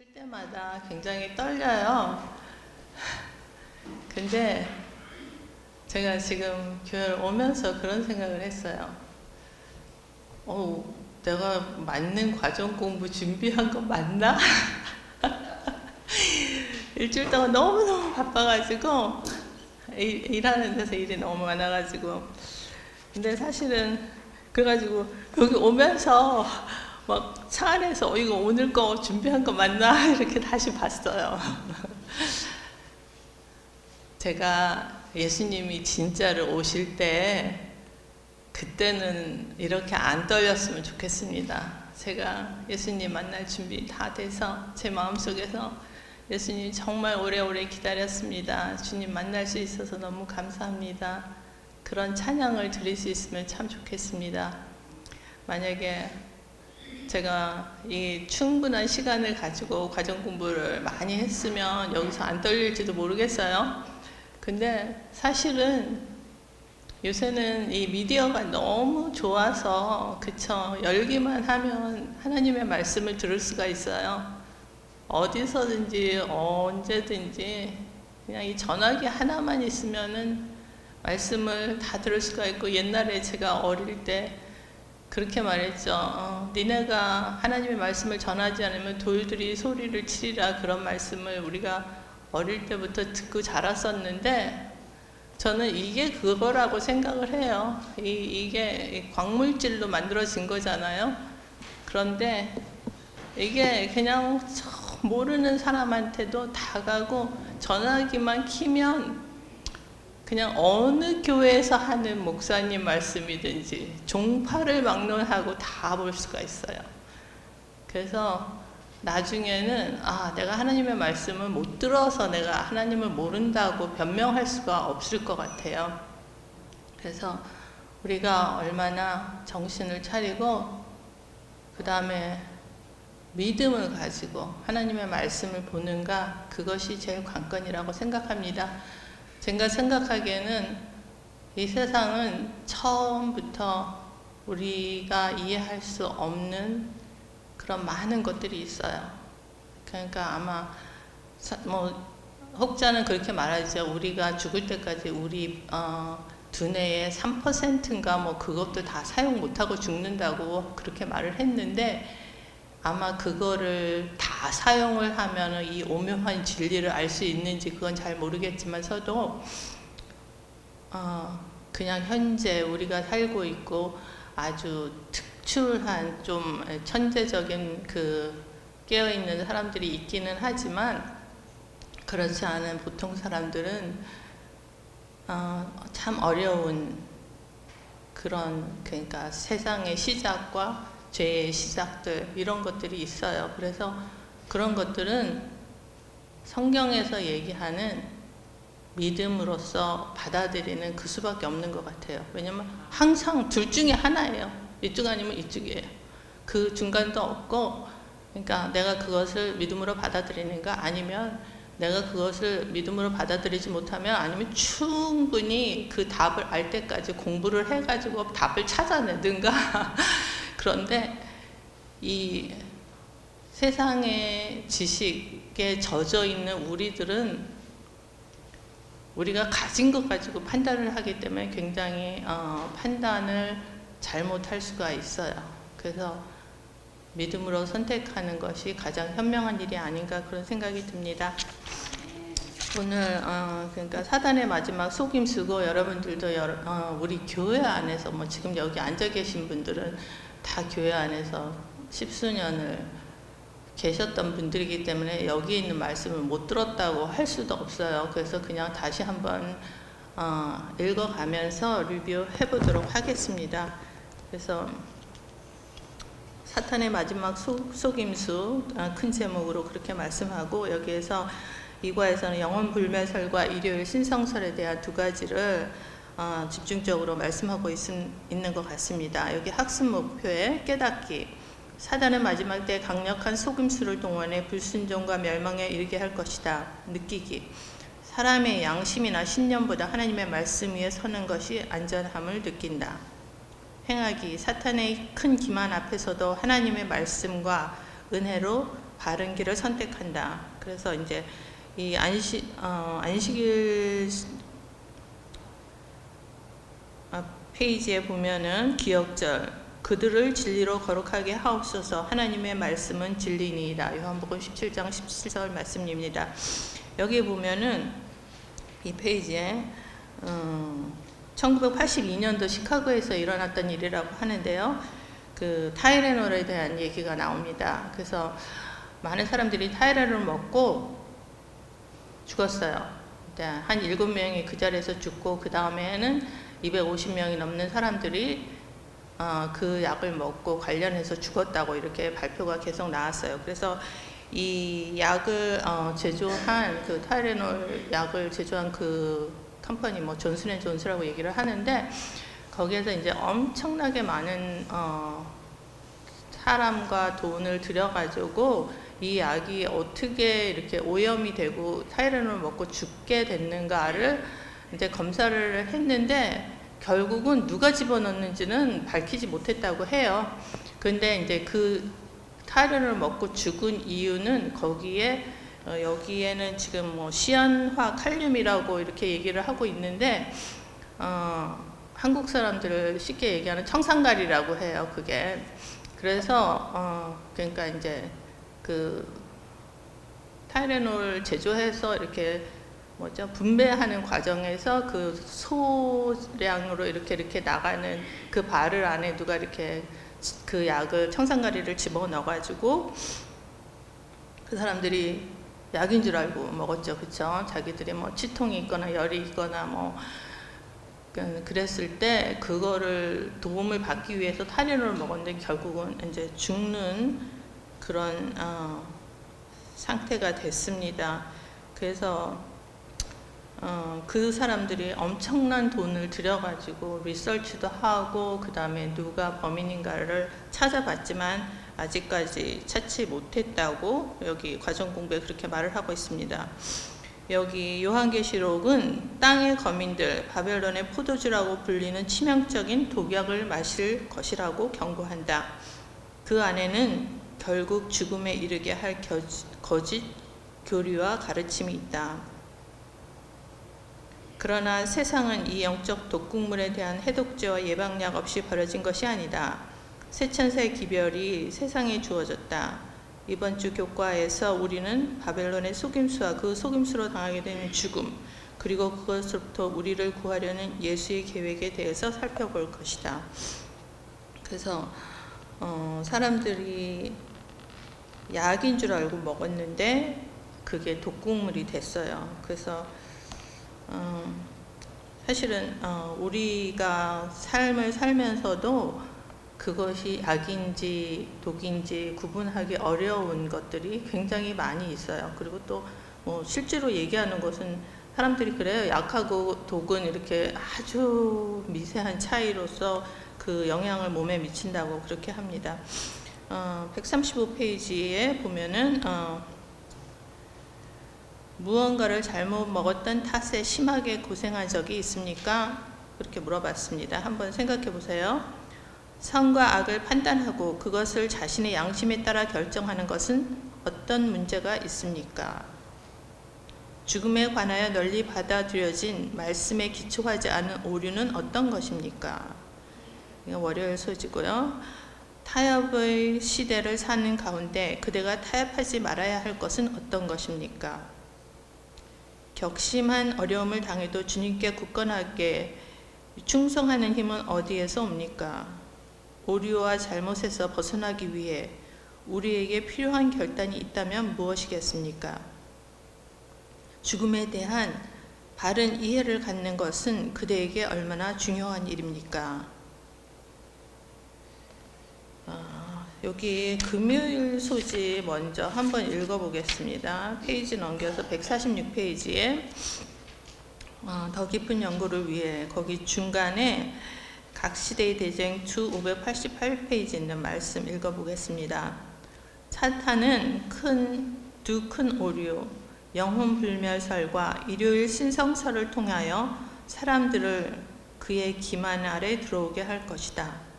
쓸 때마다 굉장히 떨려요. 근데 제가 지금 교회를 오면서 그런 생각을 했어요. 내가 맞는 과정 공부 준비한 거 맞나? 일주일 동안 너무너무 바빠가지고 일하는 데서 일이 너무 많아가지고 근데 사실은 그래가지고 여기 오면서 막 차 안에서 이거 오늘 거 준비한 거 맞나? 이렇게 다시 봤어요. 제가 예수님이 진짜로 오실 때 그때는 이렇게 안 떨렸으면 좋겠습니다. 제가 예수님 만날 준비 다 돼서 제 마음속에서 예수님 정말 오래오래 기다렸습니다. 주님 만날 수 있어서 너무 감사합니다. 그런 찬양을 드릴 수 있으면 참 좋겠습니다. 만약에 제가 이 충분한 시간을 가지고 과정 공부를 많이 했으면 여기서 안 떨릴지도 모르겠어요. 근데 사실은 요새는 이 미디어가 너무 좋아서 그쵸, 열기만 하면 하나님의 말씀을 들을 수가 있어요. 어디서든지 언제든지 그냥 이 전화기 하나만 있으면은 말씀을 다 들을 수가 있고, 옛날에 제가 어릴 때 그렇게 말했죠. 니네가 하나님의 말씀을 전하지 않으면 돌들이 소리를 치리라, 그런 말씀을 우리가 어릴 때부터 듣고 자랐었는데, 저는 이게 그거라고 생각을 해요. 이게 광물질로 만들어진 거잖아요. 그런데 이게 그냥 모르는 사람한테도 다가고, 전화기만 키면 그냥 어느 교회에서 하는 목사님 말씀이든지 종파를 막론하고 다 볼 수가 있어요. 그래서 나중에는 내가 하나님의 말씀을 못 들어서 내가 하나님을 모른다고 변명할 수가 없을 것 같아요. 그래서 우리가 얼마나 정신을 차리고 그 다음에 믿음을 가지고 하나님의 말씀을 보는가, 그것이 제일 관건이라고 생각합니다. 제가 생각하기에는 이 세상은 처음부터 우리가 이해할 수 없는 그런 많은 것들이 있어요. 그러니까 아마 혹자는 그렇게 말하죠. 우리가 죽을 때까지 우리 두뇌의 3%인가 그것도 다 사용 못하고 죽는다고 그렇게 말을 했는데, 아마 그거를 다 사용을 하면 이 오묘한 진리를 알 수 있는지 그건 잘 모르겠지만서도 그냥 현재 우리가 살고 있고 아주 특출한 좀 천재적인 그 깨어있는 사람들이 있기는 하지만, 그렇지 않은 보통 사람들은 참 어려운 그러니까 세상의 시작과 죄의 시작들, 이런 것들이 있어요. 그래서 그런 것들은 성경에서 얘기하는 믿음으로써 받아들이는 그 수밖에 없는 것 같아요. 왜냐면 항상 둘 중에 하나예요. 이쪽 아니면 이쪽이에요. 그 중간도 없고, 그러니까 내가 그것을 믿음으로 받아들이는가, 아니면 내가 그것을 믿음으로 받아들이지 못하면, 아니면 충분히 그 답을 알 때까지 공부를 해가지고 답을 찾아내든가 그런데 이 세상의 지식에 젖어 있는 우리들은 우리가 가진 것 가지고 판단을 하기 때문에 굉장히 판단을 잘못할 수가 있어요. 그래서 믿음으로 선택하는 것이 가장 현명한 일이 아닌가, 그런 생각이 듭니다. 오늘 그러니까 사단의 마지막 속임수고, 여러분들도 우리 교회 안에서 지금 여기 앉아 계신 분들은 다 교회 안에서 십수년을 계셨던 분들이기 때문에 여기 있는 말씀을 못 들었다고 할 수도 없어요. 그래서 그냥 다시 한번 읽어가면서 리뷰해 보도록 하겠습니다. 그래서 사탄의 마지막 속임수, 큰 제목으로 그렇게 말씀하고, 여기에서 이과에서는 영혼 불매설과 일요일 신성설에 대한 두 가지를 집중적으로 말씀하고 있는 것 같습니다. 여기 학습 목표에 깨닫기, 사단은 마지막 때 강력한 속임수를 동원해 불순종과 멸망에 이르게 할 것이다. 느끼기, 사람의 양심이나 신념보다 하나님의 말씀 위에 서는 것이 안전함을 느낀다. 행하기, 사탄의 큰 기만 앞에서도 하나님의 말씀과 은혜로 바른 길을 선택한다. 그래서 이제 이 안식일 페이지에 보면은 기억절, 그들을 진리로 거룩하게 하옵소서. 하나님의 말씀은 진리니이다. 요한복음 17장 17절 말씀입니다. 여기 보면은 이 페이지에 1982년도 시카고에서 일어났던 일이라고 하는데요. 그 타이레놀에 대한 얘기가 나옵니다. 그래서 많은 사람들이 타이레놀을 먹고 죽었어요. 한 7명이 그 자리에서 죽고, 그 다음에는 250명이 넘는 사람들이 그 약을 먹고 관련해서 죽었다고 이렇게 발표가 계속 나왔어요. 그래서 이 약을 제조한 그 타이레놀 약을 제조한 그 컴퍼니 뭐 존슨앤존슨이라고 얘기를 하는데, 거기에서 이제 엄청나게 많은 사람과 돈을 들여가지고 이 약이 어떻게 이렇게 오염이 되고 타이레놀을 먹고 죽게 됐는가를 이제 검사를 했는데, 결국은 누가 집어넣는지는 밝히지 못했다고 해요. 근데 이제 그 타이레놀을 먹고 죽은 이유는 거기에 여기에는 지금 뭐 시안화 칼륨이라고 이렇게 얘기를 하고 있는데, 한국 사람들을 쉽게 얘기하는 청산가리라고 해요, 그게. 그래서 그러니까 이제 그 타이레놀 제조해서 이렇게 분배하는 과정에서 그 소량으로 이렇게 나가는 그 바를 안에 누가 이렇게 그 약을, 청산가리를 집어넣어가지고 그 사람들이 약인 줄 알고 먹었죠, 그쵸? 자기들이 뭐 치통이 있거나 열이 있거나 뭐 그랬을 때 그거를 도움을 받기 위해서 타이레놀을 먹었는데 결국은 이제 죽는 그런 상태가 됐습니다. 그래서 그 사람들이 엄청난 돈을 들여가지고 리서치도 하고 그 다음에 누가 범인인가를 찾아봤지만 아직까지 찾지 못했다고 여기 과정 공부에 그렇게 말을 하고 있습니다. 여기 요한계시록은 땅의 거민들, 바벨론의 포도주라고 불리는 치명적인 독약을 마실 것이라고 경고한다. 그 안에는 결국 죽음에 이르게 할 거짓 교리와 가르침이 있다. 그러나 세상은 이 영적 독극물에 대한 해독제와 예방약 없이 버려진 것이 아니다. 세천사의 기별이 세상에 주어졌다. 이번 주 교과에서 우리는 바벨론의 속임수와 그 속임수로 당하게 되는 죽음, 그리고 그것으로부터 우리를 구하려는 예수의 계획에 대해서 살펴볼 것이다. 그래서 사람들이 약인 줄 알고 먹었는데 그게 독극물이 됐어요. 그래서 사실은 우리가 삶을 살면서도 그것이 약인지 독인지 구분하기 어려운 것들이 굉장히 많이 있어요. 그리고 또 뭐 실제로 얘기하는 것은 사람들이 그래요. 약하고 독은 이렇게 아주 미세한 차이로서 그 영향을 몸에 미친다고 그렇게 합니다. 135페이지에 보면은 무언가를 잘못 먹었던 탓에 심하게 고생한 적이 있습니까? 그렇게 물어봤습니다. 한번 생각해 보세요. 선과 악을 판단하고 그것을 자신의 양심에 따라 결정하는 것은 어떤 문제가 있습니까? 죽음에 관하여 널리 받아들여진 말씀에 기초하지 않은 오류는 어떤 것입니까? 이거 월요일 소지고요. 타협의 시대를 사는 가운데 그대가 타협하지 말아야 할 것은 어떤 것입니까? 격심한 어려움을 당해도 주님께 굳건하게 충성하는 힘은 어디에서 옵니까? 오류와 잘못에서 벗어나기 위해 우리에게 필요한 결단이 있다면 무엇이겠습니까? 죽음에 대한 바른 이해를 갖는 것은 그대에게 얼마나 중요한 일입니까? 여기 금요일 소지 먼저 한번 읽어보겠습니다. 페이지 넘겨서 146페이지에 더 깊은 연구를 위해 거기 중간에 각 시대의 대쟁 주 588페이지 있는 말씀 읽어보겠습니다. 사탄은 두 큰 오류, 영혼 불멸설과 일요일 신성설을 통하여 사람들을 그의 기만 아래 들어오게 할 것이다.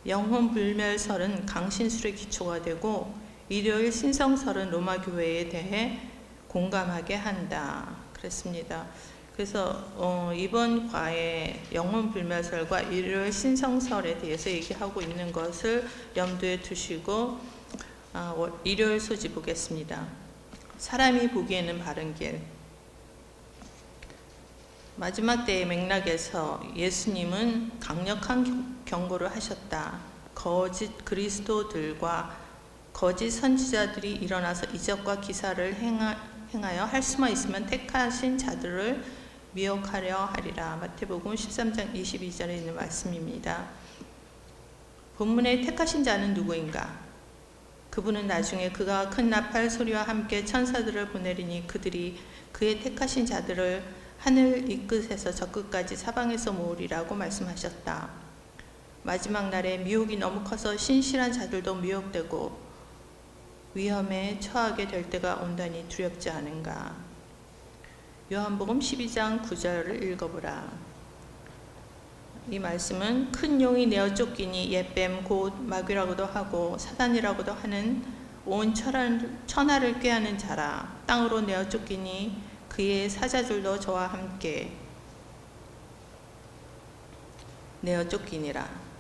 영혼 불멸설은 강신술의 기초가 되고 일요일 신성설은 로마 교회에 대해 공감하게 한다. 그랬습니다. 그래서 이번 과의 영혼 불멸설과 일요일 신성설에 대해서 얘기하고 있는 것을 염두에 두시고 일요일 소지 보겠습니다. 사람이 보기에는 바른 길. 마지막 때의 맥락에서 예수님은 강력한 경고를 하셨다. 거짓 그리스도들과 거짓 선지자들이 일어나서 이적과 기사를 행하여 할 수만 있으면 택하신 자들을 미혹하려 하리라. 마태복음 13장 22절에 있는 말씀입니다. 본문의 택하신 자는 누구인가? 그분은 나중에 그가 큰 나팔 소리와 함께 천사들을 보내리니 그들이 그의 택하신 자들을 하늘 이 끝에서 저 끝까지 사방에서 모으리라고 말씀하셨다. 마지막 날에 미혹이 너무 커서 신실한 자들도 미혹되고 위험에 처하게 될 때가 온다니 두렵지 않은가. 요한복음 12장 9절을 읽어보라. 이 말씀은 큰 용이 내어 쫓기니 옛뱀 곧 마귀라고도 하고 사단이라고도 하는 온 천하를 꾀하는 자라. 땅으로 내어 쫓기니 그의 사자들도 저와 함께 내어 쫓기니라.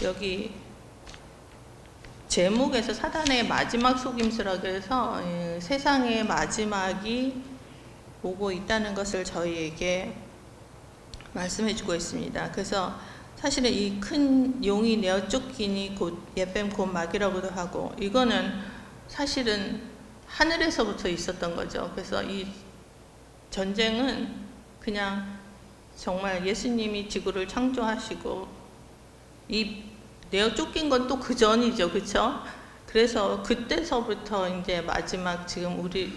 여기 제목에서 사단의 마지막 속임수라고 해서 세상의 마지막이 오고 있다는 것을 저희에게 말씀해 주고 있습니다. 그래서 사실은 이 큰 용이 내어 쫓기니 곧 옛뱀 곧 마귀라고도 하고, 이거는 사실은 하늘에서부터 있었던 거죠. 그래서 이 전쟁은 그냥 정말 예수님이 지구를 창조하시고 이 내어 쫓긴 건 또 그 전이죠. 그렇죠? 그래서 그때서부터 이제 마지막 지금 우리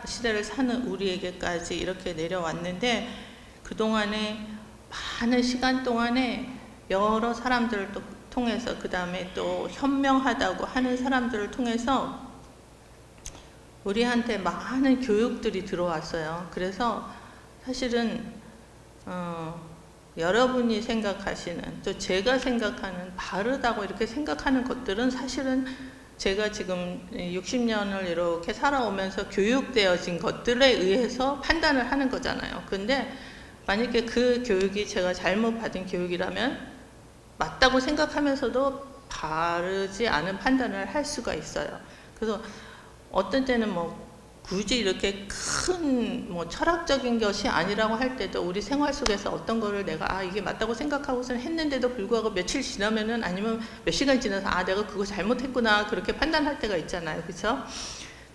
시대를 사는 우리에게까지 이렇게 내려왔는데, 그동안에 많은 시간 동안에 여러 사람들을 또 통해서, 그 다음에 또 현명하다고 하는 사람들을 통해서 우리한테 많은 교육들이 들어왔어요. 그래서 사실은 여러분이 생각하시는, 또 제가 생각하는 바르다고 이렇게 생각하는 것들은 사실은 제가 지금 60년을 이렇게 살아오면서 교육되어진 것들에 의해서 판단을 하는 거잖아요. 근데 만약에 그 교육이 제가 잘못 받은 교육이라면 맞다고 생각하면서도 바르지 않은 판단을 할 수가 있어요. 그래서 어떤 때는 굳이 이렇게 큰 철학적인 것이 아니라고 할 때도 우리 생활 속에서 어떤 거를 내가 이게 맞다고 생각하고서는 했는데도 불구하고 며칠 지나면은, 아니면 몇 시간 지나서 내가 그거 잘못했구나 그렇게 판단할 때가 있잖아요. 그렇죠?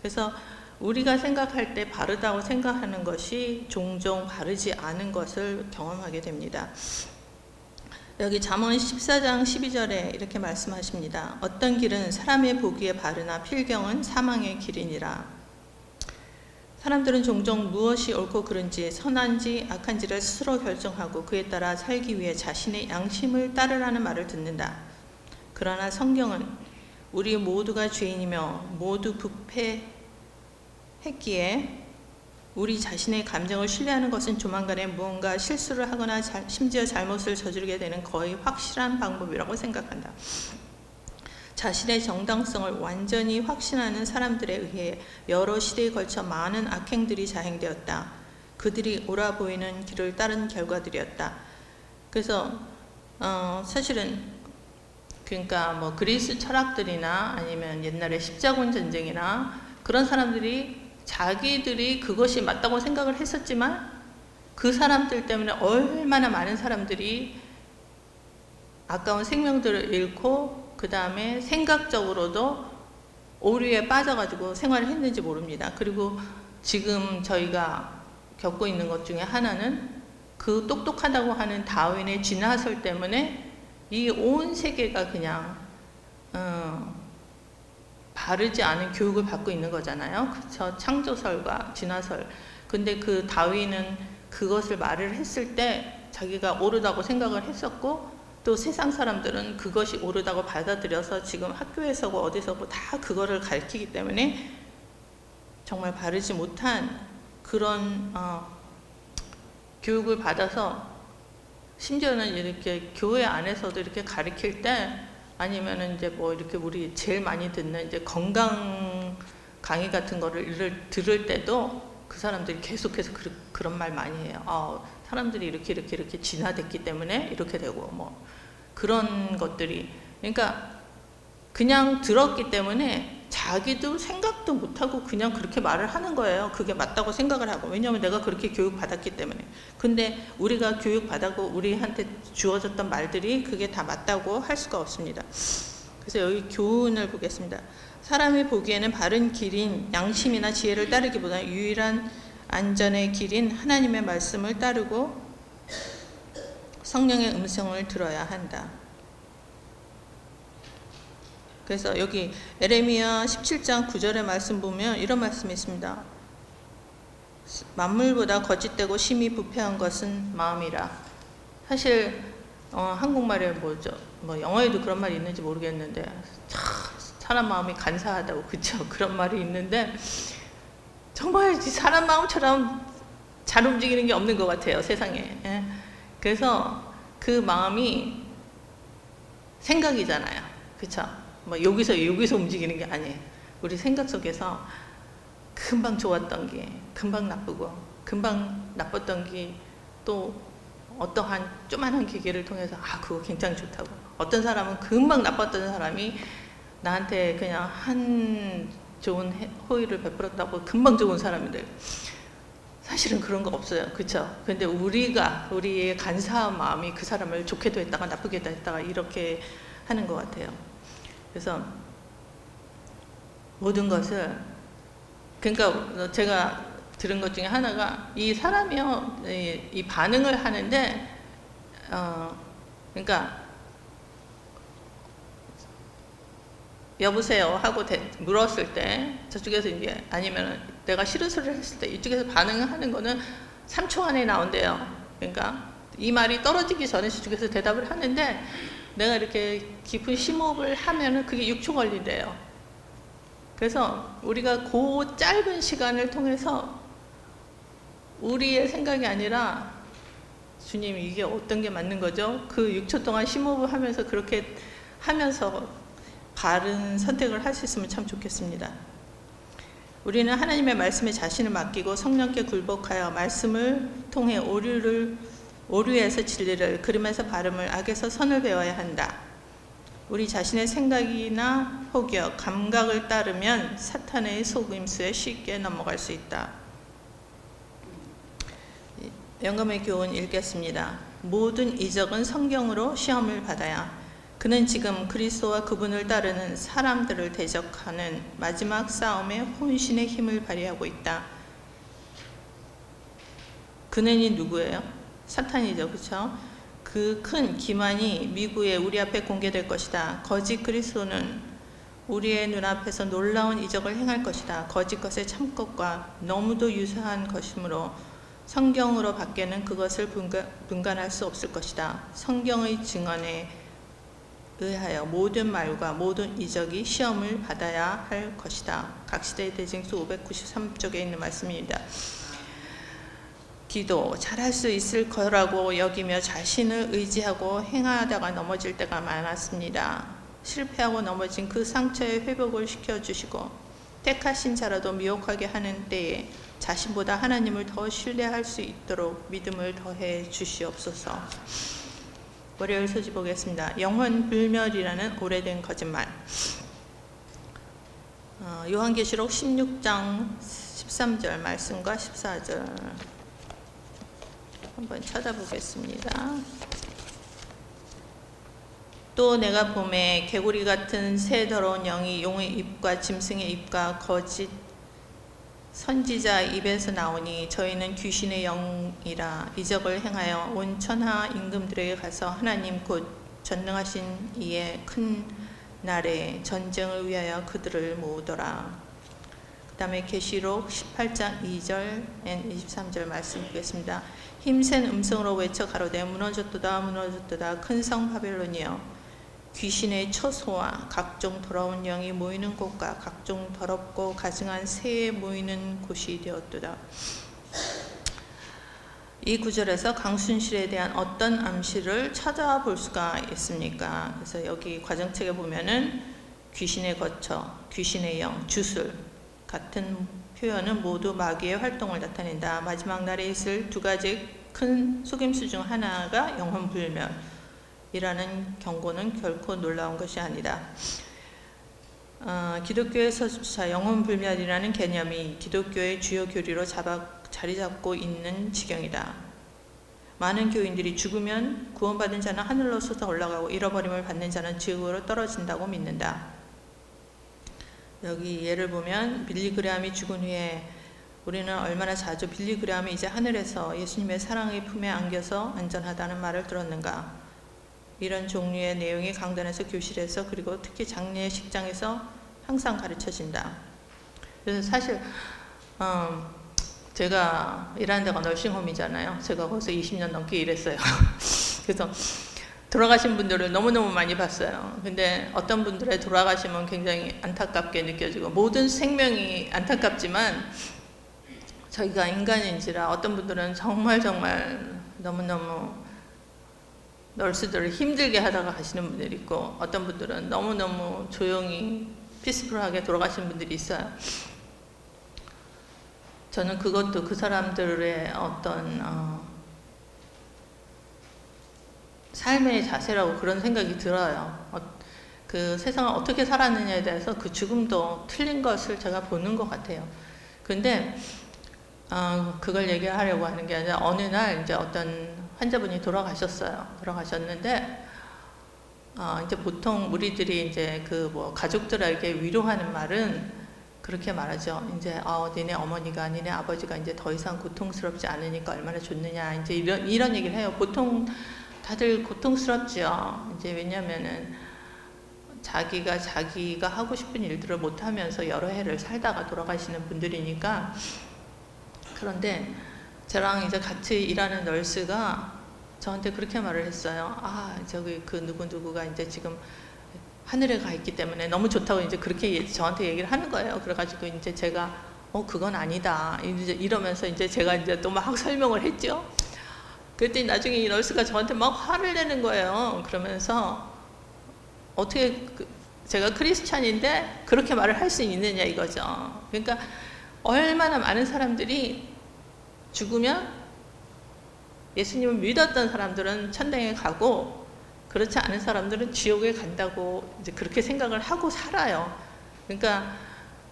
그래서 우리가 생각할 때 바르다고 생각하는 것이 종종 바르지 않은 것을 경험하게 됩니다. 여기 잠언 14장 12절에 이렇게 말씀하십니다. 어떤 길은 사람의 보기에 바르나 필경은 사망의 길이니라. 사람들은 종종 무엇이 옳고 그른지, 선한지 악한지를 스스로 결정하고 그에 따라 살기 위해 자신의 양심을 따르라는 말을 듣는다. 그러나 성경은 우리 모두가 죄인이며 모두 부패했기에 우리 자신의 감정을 신뢰하는 것은 조만간에 무언가 실수를 하거나 심지어 잘못을 저지르게 되는 거의 확실한 방법이라고 생각한다. 자신의 정당성을 완전히 확신하는 사람들에 의해 여러 시대에 걸쳐 많은 악행들이 자행되었다. 그들이 옳아 보이는 길을 따른 결과들이었다. 그래서 사실은 그러니까 그리스 철학들이나 아니면 옛날에 십자군 전쟁이나 그런 사람들이 자기들이 그것이 맞다고 생각을 했었지만 그 사람들 때문에 얼마나 많은 사람들이 아까운 생명들을 잃고 그 다음에 생각적으로도 오류에 빠져가지고 생활을 했는지 모릅니다. 그리고 지금 저희가 겪고 있는 것 중에 하나는 그 똑똑하다고 하는 다윈의 진화설 때문에 이 온 세계가 그냥 바르지 않은 교육을 받고 있는 거잖아요. 그쵸? 창조설과 진화설. 근데 그 다윈은 그것을 말을 했을 때 자기가 옳다고 생각을 했었고, 또 세상 사람들은 그것이 옳다고 받아들여서 지금 학교에서고 어디서고 다 그거를 가르치기 때문에 정말 바르지 못한 그런 교육을 받아서 심지어는 이렇게 교회 안에서도 이렇게 가르칠 때 아니면은 이제 뭐 이렇게 우리 제일 많이 듣는 이제 건강 강의 같은 거를 들을 때도 그 사람들이 계속해서 그런 말 많이 해요. 사람들이 이렇게 진화됐기 때문에 이렇게 되고 뭐 그런 것들이, 그러니까 그냥 들었기 때문에 자기도 생각도 못하고 그냥 그렇게 말을 하는 거예요. 그게 맞다고 생각을 하고. 왜냐하면 내가 그렇게 교육받았기 때문에. 근데 우리가 교육받았고 우리한테 주어졌던 말들이 그게 다 맞다고 할 수가 없습니다. 그래서 여기 교훈을 보겠습니다. 사람이 보기에는 바른 길인 양심이나 지혜를 따르기보다 유일한 안전의 길인 하나님의 말씀을 따르고 성령의 음성을 들어야 한다. 그래서 여기 에레미야 17장 9절의 말씀 보면 이런 말씀이 있습니다. 만물보다 거짓되고 심히 부패한 것은 마음이라. 사실 한국말에 뭐죠? 뭐 영어에도 그런 말이 있는지 모르겠는데 사람 마음이 간사하다고, 그쵸? 그런 말이 있는데 정말 사람 마음처럼 잘 움직이는 게 없는 것 같아요, 세상에. 예. 그래서 그 마음이 생각이잖아요, 그쵸? 뭐 여기서 움직이는 게 아니에요. 우리 생각 속에서 금방 좋았던 게 금방 나쁘고, 금방 나빴던 게 또 어떠한 조만한 계기를 통해서 그거 굉장히 좋다고. 어떤 사람은 금방 나빴던 사람이 나한테 그냥 한 좋은 호의를 베풀었다고 금방 좋은 사람인데 사실은 그런 거 없어요, 그쵸? 근데 우리의 간사한 마음이 그 사람을 좋게도 했다가 나쁘게도 했다가 이렇게 하는 것 같아요. 그래서 모든 것을, 그러니까 제가 들은 것 중에 하나가 이 사람이요, 이 반응을 하는데 그러니까 여보세요 하고 물었을 때 저쪽에서 이제, 아니면 내가 싫은 소리를 했을 때 이쪽에서 반응을 하는 거는 3초 안에 나온대요. 그러니까 이 말이 떨어지기 전에 저쪽에서 대답을 하는데 내가 이렇게 깊은 심호흡을 하면은 그게 6초 걸린대요. 그래서 우리가 그 짧은 시간을 통해서 우리의 생각이 아니라 주님 이게 어떤 게 맞는 거죠? 그 6초 동안 심호흡을 하면서 그렇게 하면서 바른 선택을 할 수 있으면 참 좋겠습니다. 우리는 하나님의 말씀에 자신을 맡기고 성령께 굴복하여 말씀을 통해 오류에서 진리를, 그름에서 발음을, 악에서 선을 배워야 한다. 우리 자신의 생각이나 혹여 감각을 따르면 사탄의 속임수에 쉽게 넘어갈 수 있다. 영감의 교훈 읽겠습니다. 모든 이적은 성경으로 시험을 받아야 그는 지금 그리스도와 그분을 따르는 사람들을 대적하는 마지막 싸움에 혼신의 힘을 발휘하고 있다. 그는이 누구예요? 사탄이죠, 그렇죠? 그 큰 기만이 미구에 우리 앞에 공개될 것이다. 거짓 그리스도는 우리의 눈앞에서 놀라운 이적을 행할 것이다. 거짓 것의 참것과 너무도 유사한 것이므로 성경으로 밖에는 그것을 분간할 수 없을 것이다. 성경의 증언에 의하여 모든 말과 모든 이적이 시험을 받아야 할 것이다. 각시대의 대징수 593쪽에 있는 말씀입니다. 기도 잘할 수 있을 거라고 여기며 자신을 의지하고 행하다가 넘어질 때가 많았습니다. 실패하고 넘어진 그 상처의 회복을 시켜주시고 택하신 자라도 미혹하게 하는 때에 자신보다 하나님을 더 신뢰할 수 있도록 믿음을 더해 주시옵소서. 월요일 소지 보겠습니다. 영혼 불멸이라는 오래된 거짓말. 요한계시록 16장 13절 말씀과 14절 한번 찾아보겠습니다. 또 내가 봄에 개구리 같은 새 더러운 영이 용의 입과 짐승의 입과 거짓 선지자 입에서 나오니 저희는 귀신의 영이라 이적을 행하여 온 천하 임금들에게 가서 하나님 곧 전능하신 이의 큰 날에 전쟁을 위하여 그들을 모으더라. 그 다음에 계시록 18장 2절 23절 말씀 보겠습니다. 힘센 음성으로 외쳐 가로되 무너졌도다 무너졌도다 큰 성 바벨론이여, 귀신의 처소와 각종 더러운 영이 모이는 곳과 각종 더럽고 가증한 새에 모이는 곳이 되었도다. 이 구절에서 강순실에 대한 어떤 암시를 찾아볼 수가 있습니까? 그래서 여기 과정책에 보면은 귀신의 거처, 귀신의 영, 주술 같은 표현은 모두 마귀의 활동을 나타낸다. 마지막 날에 있을 두 가지 큰 속임수 중 하나가 영혼불멸이라는 경고는 결코 놀라운 것이 아니다. 기독교에서 영혼불멸이라는 개념이 기독교의 주요 교리로 자리 잡고 있는 지경이다. 많은 교인들이 죽으면 구원받은 자는 하늘로 솟아 올라가고 잃어버림을 받는 자는 지옥으로 떨어진다고 믿는다. 여기 예를 보면 빌리 그레함이 죽은 후에 우리는 얼마나 자주 빌리 그레함이 이제 하늘에서 예수님의 사랑의 품에 안겨서 안전하다는 말을 들었는가. 이런 종류의 내용이 강단에서, 교실에서, 그리고 특히 장례식장에서 항상 가르쳐진다. 그래서 사실 제가 일하는 데가 널싱홈이잖아요. 제가 거기서 20년 넘게 일했어요. 그래서 돌아가신 분들을 너무너무 많이 봤어요. 근데 어떤 분들의 돌아가시면 굉장히 안타깝게 느껴지고, 모든 생명이 안타깝지만 저희가 인간인지라 어떤 분들은 정말 너무너무 널스들을 힘들게 하다가 가시는 분들이 있고, 어떤 분들은 너무너무 조용히 피스풀하게 돌아가신 분들이 있어요. 저는 그것도 그 사람들의 어떤 삶의 자세라고 그런 생각이 들어요. 그 세상을 어떻게 살았느냐에 대해서 그 죽음도 틀린 것을 제가 보는 것 같아요. 근데 그걸 얘기하려고 하는 게 아니라, 어느 날 이제 어떤 환자분이 돌아가셨어요. 돌아가셨는데 이제 보통 우리들이 이제 그 뭐 가족들에게 위로하는 말은 그렇게 말하죠. 이제 니네 어머니가, 니네 아버지가 이제 더 이상 고통스럽지 않으니까 얼마나 좋느냐, 이제 이런 얘기를 해요. 보통 다들 고통스럽죠. 이제 왜냐면은 자기가 하고 싶은 일들을 못 하면서 여러 해를 살다가 돌아가시는 분들이니까. 그런데 저랑 이제 같이 일하는 널스가 저한테 그렇게 말을 했어요. 저기 그 누구누구가 이제 지금 하늘에 가 있기 때문에 너무 좋다고 이제 그렇게 저한테 얘기를 하는 거예요. 그래가지고 이제 제가 그건 아니다 이제 이러면서 이제 제가 이제 또 막 설명을 했죠. 그랬더니 나중에 이 널스가 저한테 막 화를 내는 거예요. 그러면서 어떻게 제가 크리스찬인데 그렇게 말을 할 수 있느냐 이거죠. 그러니까 얼마나 많은 사람들이 죽으면 예수님을 믿었던 사람들은 천당에 가고, 그렇지 않은 사람들은 지옥에 간다고 이제 그렇게 생각을 하고 살아요. 그러니까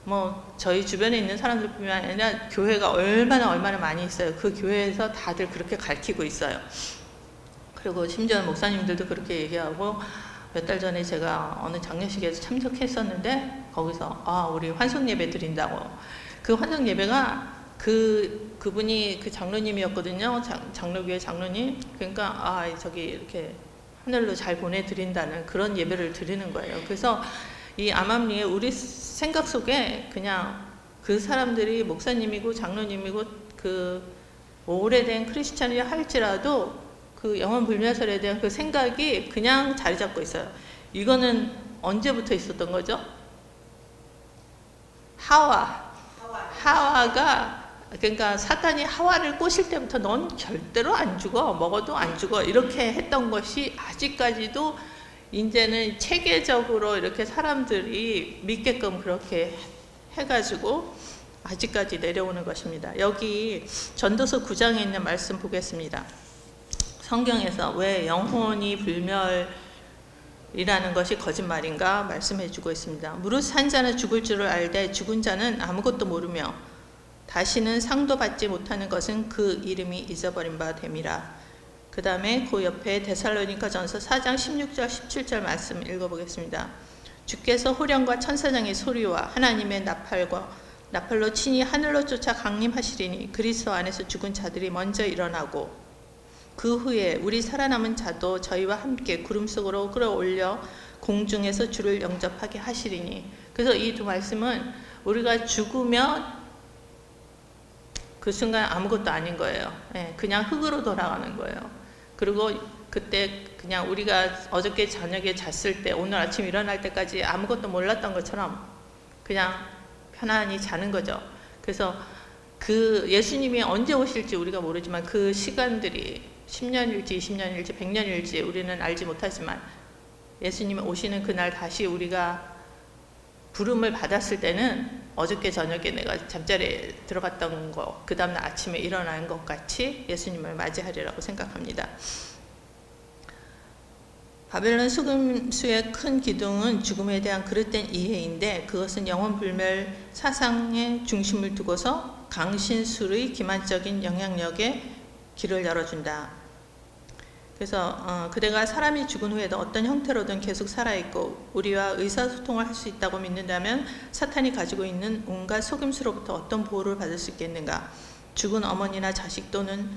뭐 저희 주변에 있는 사람들뿐만 아니라 교회가 얼마나 많이 있어요. 그 교회에서 다들 그렇게 가르치고 있어요. 그리고 심지어 목사님들도 그렇게 얘기하고, 몇 달 전에 제가 어느 장례식에서 참석했었는데 거기서 우리 환송 예배 드린다고. 그 환송 예배가 그분이 그 장로님이었거든요. 장로교회 장로님. 그러니까 저기 이렇게 하늘로 잘 보내드린다는 그런 예배를 드리는 거예요. 그래서 이 암암리에 우리 생각 속에 그냥 그 사람들이 목사님이고 장로님이고 그 오래된 크리스찬이 할지라도 그 영혼 불멸설에 대한 그 생각이 그냥 자리 잡고 있어요. 이거는 언제부터 있었던 거죠? 하와가, 그러니까 사탄이 하와를 꼬실 때부터 넌 절대로 안 죽어, 먹어도 안 죽어, 이렇게 했던 것이 아직까지도 이제는 체계적으로 이렇게 사람들이 믿게끔 그렇게 해가지고 아직까지 내려오는 것입니다. 여기 전도서 9장에 있는 말씀 보겠습니다. 성경에서 왜 영혼이 불멸이라는 것이 거짓말인가 말씀해주고 있습니다. 무릇 한 자는 죽을 줄을 알되 죽은 자는 아무것도 모르며 다시는 상도 받지 못하는 것은 그 이름이 잊어버린 바 됨이라. 그 다음에 그 옆에 데살로니가전서 4장 16절 17절 말씀 읽어보겠습니다. 주께서 호령과 천사장의 소리와 하나님의 나팔로 친히 하늘로 쫓아 강림하시리니 그리스도 안에서 죽은 자들이 먼저 일어나고 그 후에 우리 살아남은 자도 저희와 함께 구름 속으로 끌어올려 공중에서 주를 영접하게 하시리니. 그래서 이 두 말씀은 우리가 죽으면 그 순간 아무것도 아닌 거예요. 그냥 흙으로 돌아가는 거예요. 그리고 그때 그냥 우리가 어저께 저녁에 잤을 때 오늘 아침 일어날 때까지 아무것도 몰랐던 것처럼 그냥 편안히 자는 거죠. 그래서 그 예수님이 언제 오실지 우리가 모르지만 그 시간들이 10년일지 20년일지 100년일지 우리는 알지 못하지만 예수님이 오시는 그날 다시 우리가 부름을 받았을 때는 어저께 저녁에 내가 잠자리에 들어갔던 거, 그 다음날 아침에 일어난 것 같이 예수님을 맞이하리라고 생각합니다. 바벨론 수금수의 큰 기둥은 죽음에 대한 그릇된 이해인데 그것은 영혼불멸 사상의 중심을 두고서 강신술의 기만적인 영향력에 길을 열어준다. 그래서 그대가 사람이 죽은 후에도 어떤 형태로든 계속 살아있고 우리와 의사소통을 할 수 있다고 믿는다면 사탄이 가지고 있는 온갖 속임수로부터 어떤 보호를 받을 수 있겠는가. 죽은 어머니나 자식 또는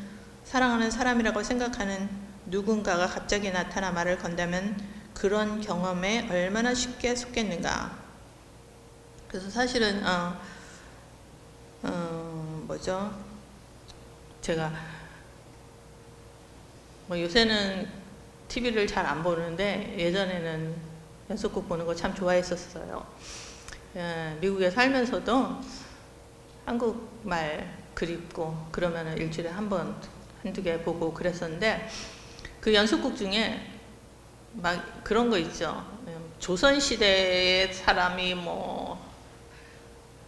사랑하는 사람이라고 생각하는 누군가가 갑자기 나타나 말을 건다면 그런 경험에 얼마나 쉽게 속겠는가. 그래서 사실은 뭐죠? 제가 요새는 TV를 잘 안 보는데 예전에는 연속곡 보는 거 참 좋아했었어요. 미국에 살면서도 한국말 그립고 그러면 일주일에 한 번, 한두 개 보고 그랬었는데 그 연속곡 중에 막 그런 거 있죠. 조선시대의 사람이 뭐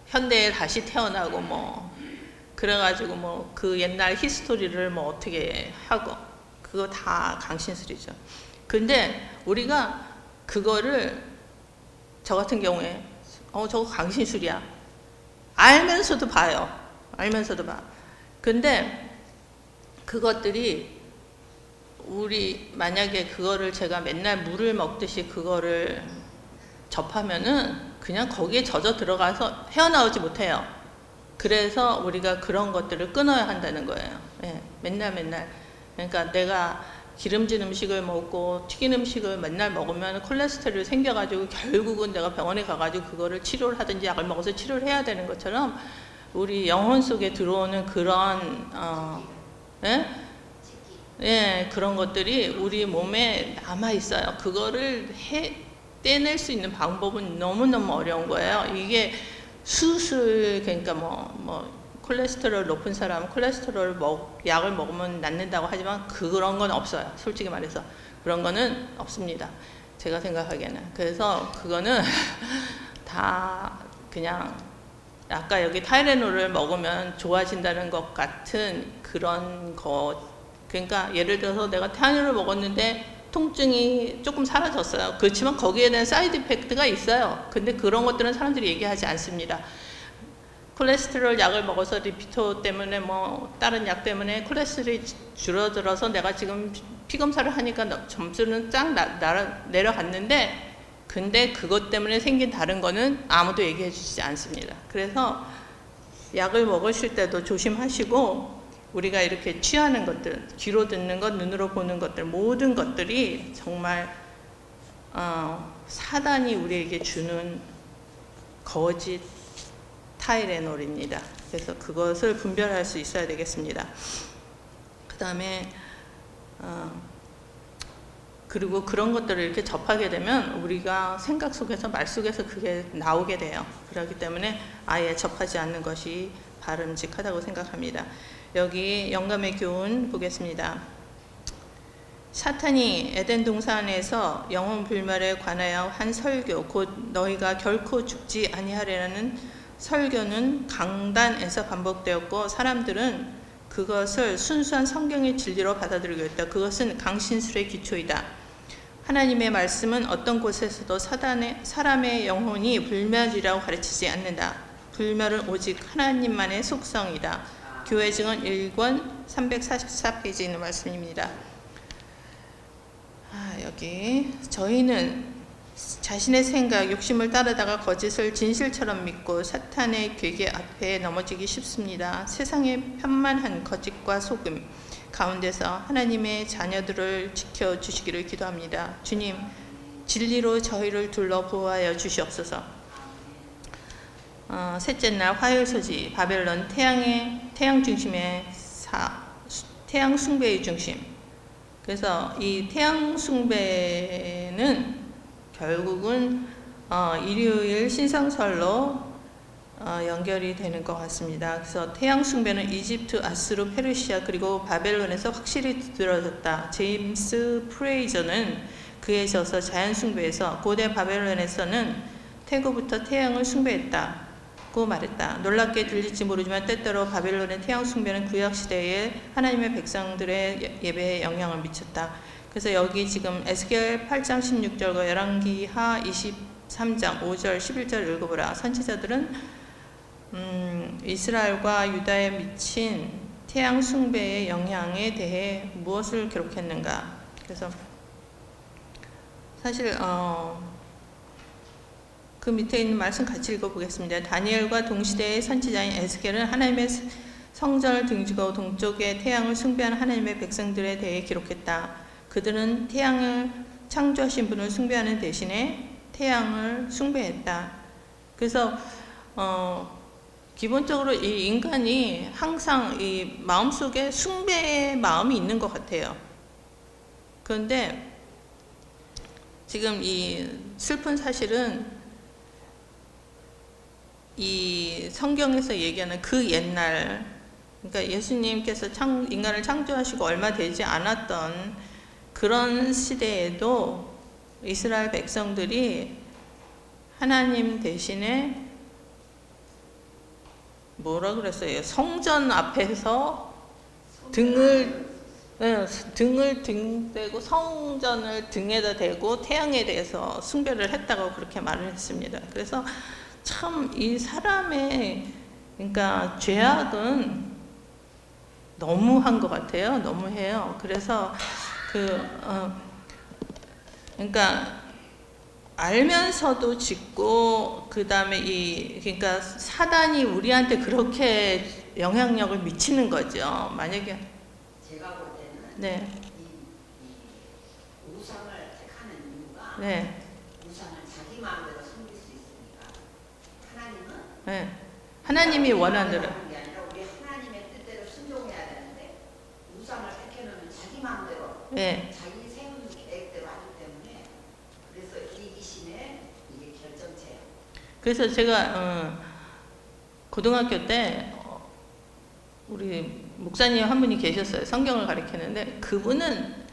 현대에 다시 태어나고 뭐 그래가지고 뭐 그 옛날 히스토리를 뭐 어떻게 하고 그거 다 강신술이죠. 근데 우리가 그거를 저 같은 경우에 저거 강신술이야 알면서도 봐요. 알면서도 봐. 근데 그것들이 우리 만약에 그거를 제가 맨날 물을 먹듯이 그거를 접하면은 그냥 거기에 젖어 들어가서 헤어나오지 못해요. 그래서 우리가 그런 것들을 끊어야 한다는 거예요. 예, 맨날 그러니까 내가 기름진 음식을 먹고 튀긴 음식을 맨날 먹으면 콜레스테롤이 생겨가지고 결국은 내가 병원에 가가지고 그거를 치료를 하든지 약을 먹어서 치료를 해야 되는 것처럼 우리 영혼 속에 들어오는 그런 그런 것들이 우리 몸에 남아 있어요. 그거를 떼낼 수 있는 방법은 너무너무 어려운 거예요. 이게 수술, 그러니까 뭐 콜레스테롤 높은 사람은 콜레스테롤 약을 먹으면 낫는다고 하지만 그런 건 없어요. 솔직히 말해서 그런 거는 없습니다. 제가 생각하기에는. 그래서 그거는 다 그냥 아까 여기 타이레놀을 먹으면 좋아진다는 것 같은 그런 거. 그러니까 예를 들어서 내가 타이레놀을 먹었는데 통증이 조금 사라졌어요. 그렇지만 거기에 대한 사이드 이펙트가 있어요. 근데 그런 것들은 사람들이 얘기하지 않습니다. 콜레스테롤 약을 먹어서 리피토 때문에 뭐 다른 약 때문에 콜레스테롤이 줄어들어서 내가 지금 피검사를 하니까 점수는 쫙 내려갔는데 근데 그것 때문에 생긴 다른 거는 아무도 얘기해 주지 않습니다. 그래서 약을 먹으실 때도 조심하시고 우리가 이렇게 취하는 것들, 귀로 듣는 것, 눈으로 보는 것들 모든 것들이 정말 사단이 우리에게 주는 거짓 타이레놀입니다. 그래서 그것을 분별할 수 있어야 되겠습니다. 그 다음에 그리고 그런 것들을 이렇게 접하게 되면 우리가 생각 속에서 말 속에서 그게 나오게 돼요. 그렇기 때문에 아예 접하지 않는 것이 바람직하다고 생각합니다. 여기 영감의 교훈 보겠습니다. 사탄이 에덴 동산에서 영혼 불멸에 관하여 한 설교, 곧 너희가 결코 죽지 아니하리라는 설교는 강단에서 반복되었고 사람들은 그것을 순수한 성경의 진리로 받아들이고 있다. 그것은 강신술의 기초이다. 하나님의 말씀은 어떤 곳에서도 사람의 영혼이 불멸이라고 가르치지 않는다. 불멸은 오직 하나님만의 속성이다. 교회 증언 1권 344페이지에 있는 말씀입니다. 여기 저희는 자신의 생각, 욕심을 따르다가 거짓을 진실처럼 믿고 사탄의 괴계 앞에 넘어지기 쉽습니다. 세상의 편만한 거짓과 속임 가운데서 하나님의 자녀들을 지켜주시기를 기도합니다. 주님, 진리로 저희를 둘러 보호하여 주시옵소서. 셋째 날 화요일 소지 바벨론 태양 중심의 태양 숭배의 중심. 그래서 이 태양 숭배는 결국은 일요일 신성설로 연결이 되는 것 같습니다. 그래서 태양 숭배는 이집트, 아수르, 페르시아 그리고 바벨론에서 확실히 두드러졌다. 제임스 프레이저는 그에 져서 자연 숭배에서 고대 바벨론에서는 태고부터 태양을 숭배했다고 말했다. 놀랍게 들릴지 모르지만 때때로 바벨론의 태양 숭배는 구약 시대에 하나님의 백성들의 예배에 영향을 미쳤다. 그래서 여기 지금 에스겔 8장 16절과 열왕기하 23장 5절 11절 읽어보라. 선지자들은 이스라엘과 유다에 미친 태양 숭배의 영향에 대해 무엇을 기록했는가? 그래서 사실 그 밑에 있는 말씀 같이 읽어보겠습니다. 다니엘과 동시대의 선지자인 에스겔은 하나님의 성전을 등지고 동쪽의 태양을 숭배하는 하나님의 백성들에 대해 기록했다. 그들은 태양을 창조하신 분을 숭배하는 대신에 태양을 숭배했다. 그래서 기본적으로 이 인간이 항상 이 마음속에 숭배의 마음이 있는 것 같아요. 그런데 지금 이 슬픈 사실은 이 성경에서 얘기하는 그 옛날, 그러니까 예수님께서 인간을 창조하시고 얼마 되지 않았던 그런 시대에도 이스라엘 백성들이 하나님 대신에 뭐라 그랬어요? 성전 앞에서 등을 등대고 성전을 등에다 대고 태양에 대해서 숭배를 했다고 그렇게 말을 했습니다. 그래서 참 이 사람의 그러니까 죄악은 너무한 것 같아요. 너무해요. 그래서 그러니까 알면서도 짓고 그다음에 그러니까 사단이 우리한테 그렇게 영향력을 미치는 거죠. 만약에 제가 볼 때는 네. 이 우상을 택하는 이유가 네. 우상을 자기 마음대로 섬길 수 있으니까 하나님은 네. 하나님이 원하는 대로 하는 게 아니라 우리 하나님의 뜻대로 순종해야 되는데 우상을 택해놓으면 자기 마음대로 네. 자기 세운 계획대로 하기 때문에 그래서 이기심의 이게 결정체예요. 그래서 제가 고등학교 때 우리 목사님 한 분이 계셨어요. 성경을 가르치는데 그분은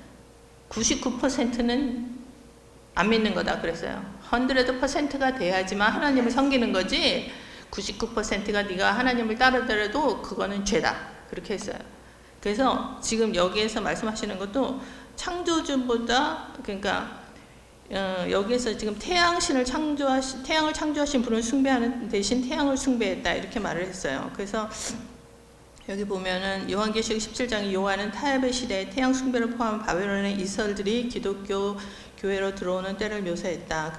99%는 안 믿는 거다 그랬어요. 100%가 돼야지만 하나님을 섬기는 거지 99%가 네가 하나님을 따르더라도 그거는 죄다 그렇게 했어요. 그래서 지금 여기에서 말씀하시는 것도 창조주보다 그러니까 여기에서 지금 태양을 창조하신 분을 숭배하는 대신 태양을 숭배했다 이렇게 말을 했어요. 그래서 여기 보면은 요한계시록 17장에 요한은 타협의 시대에 태양 숭배를 포함한 바벨론의 이설들이 기독교 교회로 들어오는 때를 묘사했다.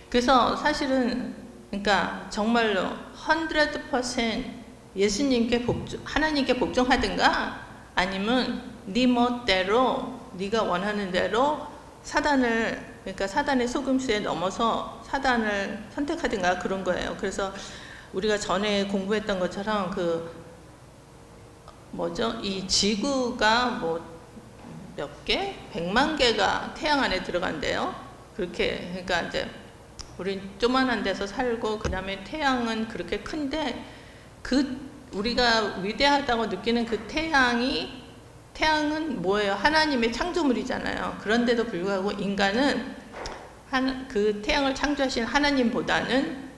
그래서 사실은 그러니까 정말로 100% 예수님께 하나님께 복종하든가 아니면 네 멋대로 네가 원하는 대로 그러니까 사단의 속임수에 넘어서 사단을 선택하든가 그런 거예요. 그래서 우리가 전에 공부했던 것처럼 이 지구가 몇 개? 100만 개가 태양 안에 들어간대요. 그렇게, 그러니까 이제, 우린 조만한 데서 살고, 그 다음에 태양은 그렇게 큰데, 우리가 위대하다고 느끼는 그 태양은 뭐예요? 하나님의 창조물이잖아요. 그런데도 불구하고 인간은 그 태양을 창조하신 하나님보다는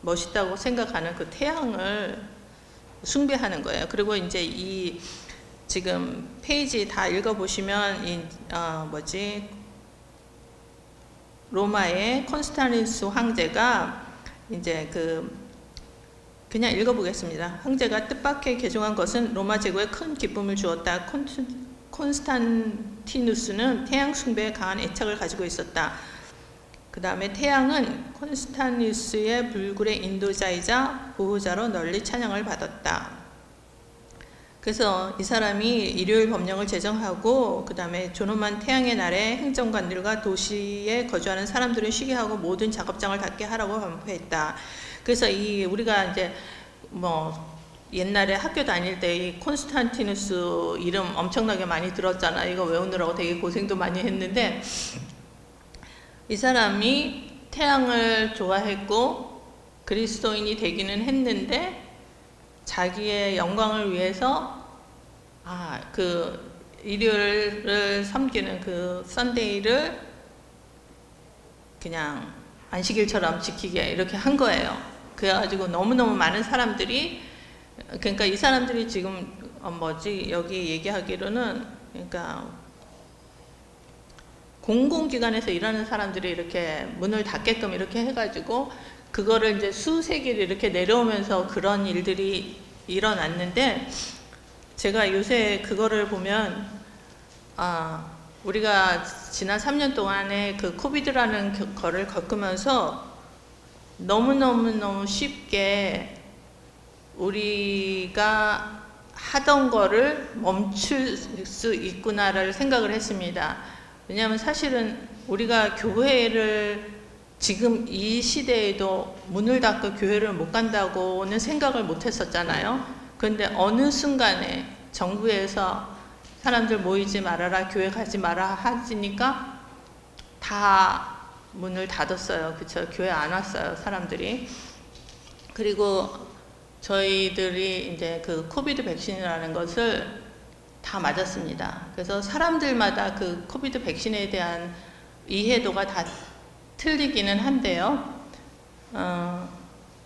멋있다고 생각하는 그 태양을 숭배하는 거예요. 그리고 이제 지금 페이지 다 읽어보시면 로마의 콘스탄티누스 황제가 이제 그냥 읽어보겠습니다. 황제가 뜻밖의 개종한 것은 로마 제국에 큰 기쁨을 주었다. 콘스탄티누스는 태양 숭배에 강한 애착을 가지고 있었다. 그 다음에 태양은 콘스탄티누스의 불굴의 인도자이자 보호자로 널리 찬양을 받았다. 그래서 이 사람이 일요일 법령을 제정하고 그 다음에 존엄한 태양의 날에 행정관들과 도시에 거주하는 사람들을 쉬게 하고 모든 작업장을 닫게 하라고 반포했다. 그래서 우리가 이제 옛날에 학교 다닐 때 이 콘스탄티누스 이름 엄청나게 많이 들었잖아. 이거 외우느라고 되게 고생도 많이 했는데 이 사람이 태양을 좋아했고 그리스도인이 되기는 했는데 자기의 영광을 위해서 그 일요일을 섬기는 그 썬데이를 그냥 안식일처럼 지키게 이렇게 한 거예요. 그래가지고 너무너무 많은 사람들이, 그러니까 이 사람들이 지금 여기 얘기하기로는, 그러니까 공공기관에서 일하는 사람들이 이렇게 문을 닫게끔 이렇게 해가지고 그거를 이제 수세기를 이렇게 내려오면서 그런 일들이 일어났는데, 제가 요새 그거를 보면 우리가 지난 3년 동안에 그 코비드라는 거를 겪으면서 너무 쉽게 우리가 하던 거를 멈출 수 있구나를 생각을 했습니다. 왜냐하면 사실은 우리가 교회를 지금 이 시대에도 문을 닫고 교회를 못 간다고는 생각을 못 했었잖아요. 그런데 어느 순간에 정부에서 사람들 모이지 말아라, 교회 가지 마라 하시니까 다 문을 닫았어요. 그쵸? 교회 안 왔어요, 사람들이. 그리고 저희들이 이제 그 코비드 백신이라는 것을 다 맞았습니다. 그래서 사람들마다 그 코비드 백신에 대한 이해도가 다 틀리기는 한데요.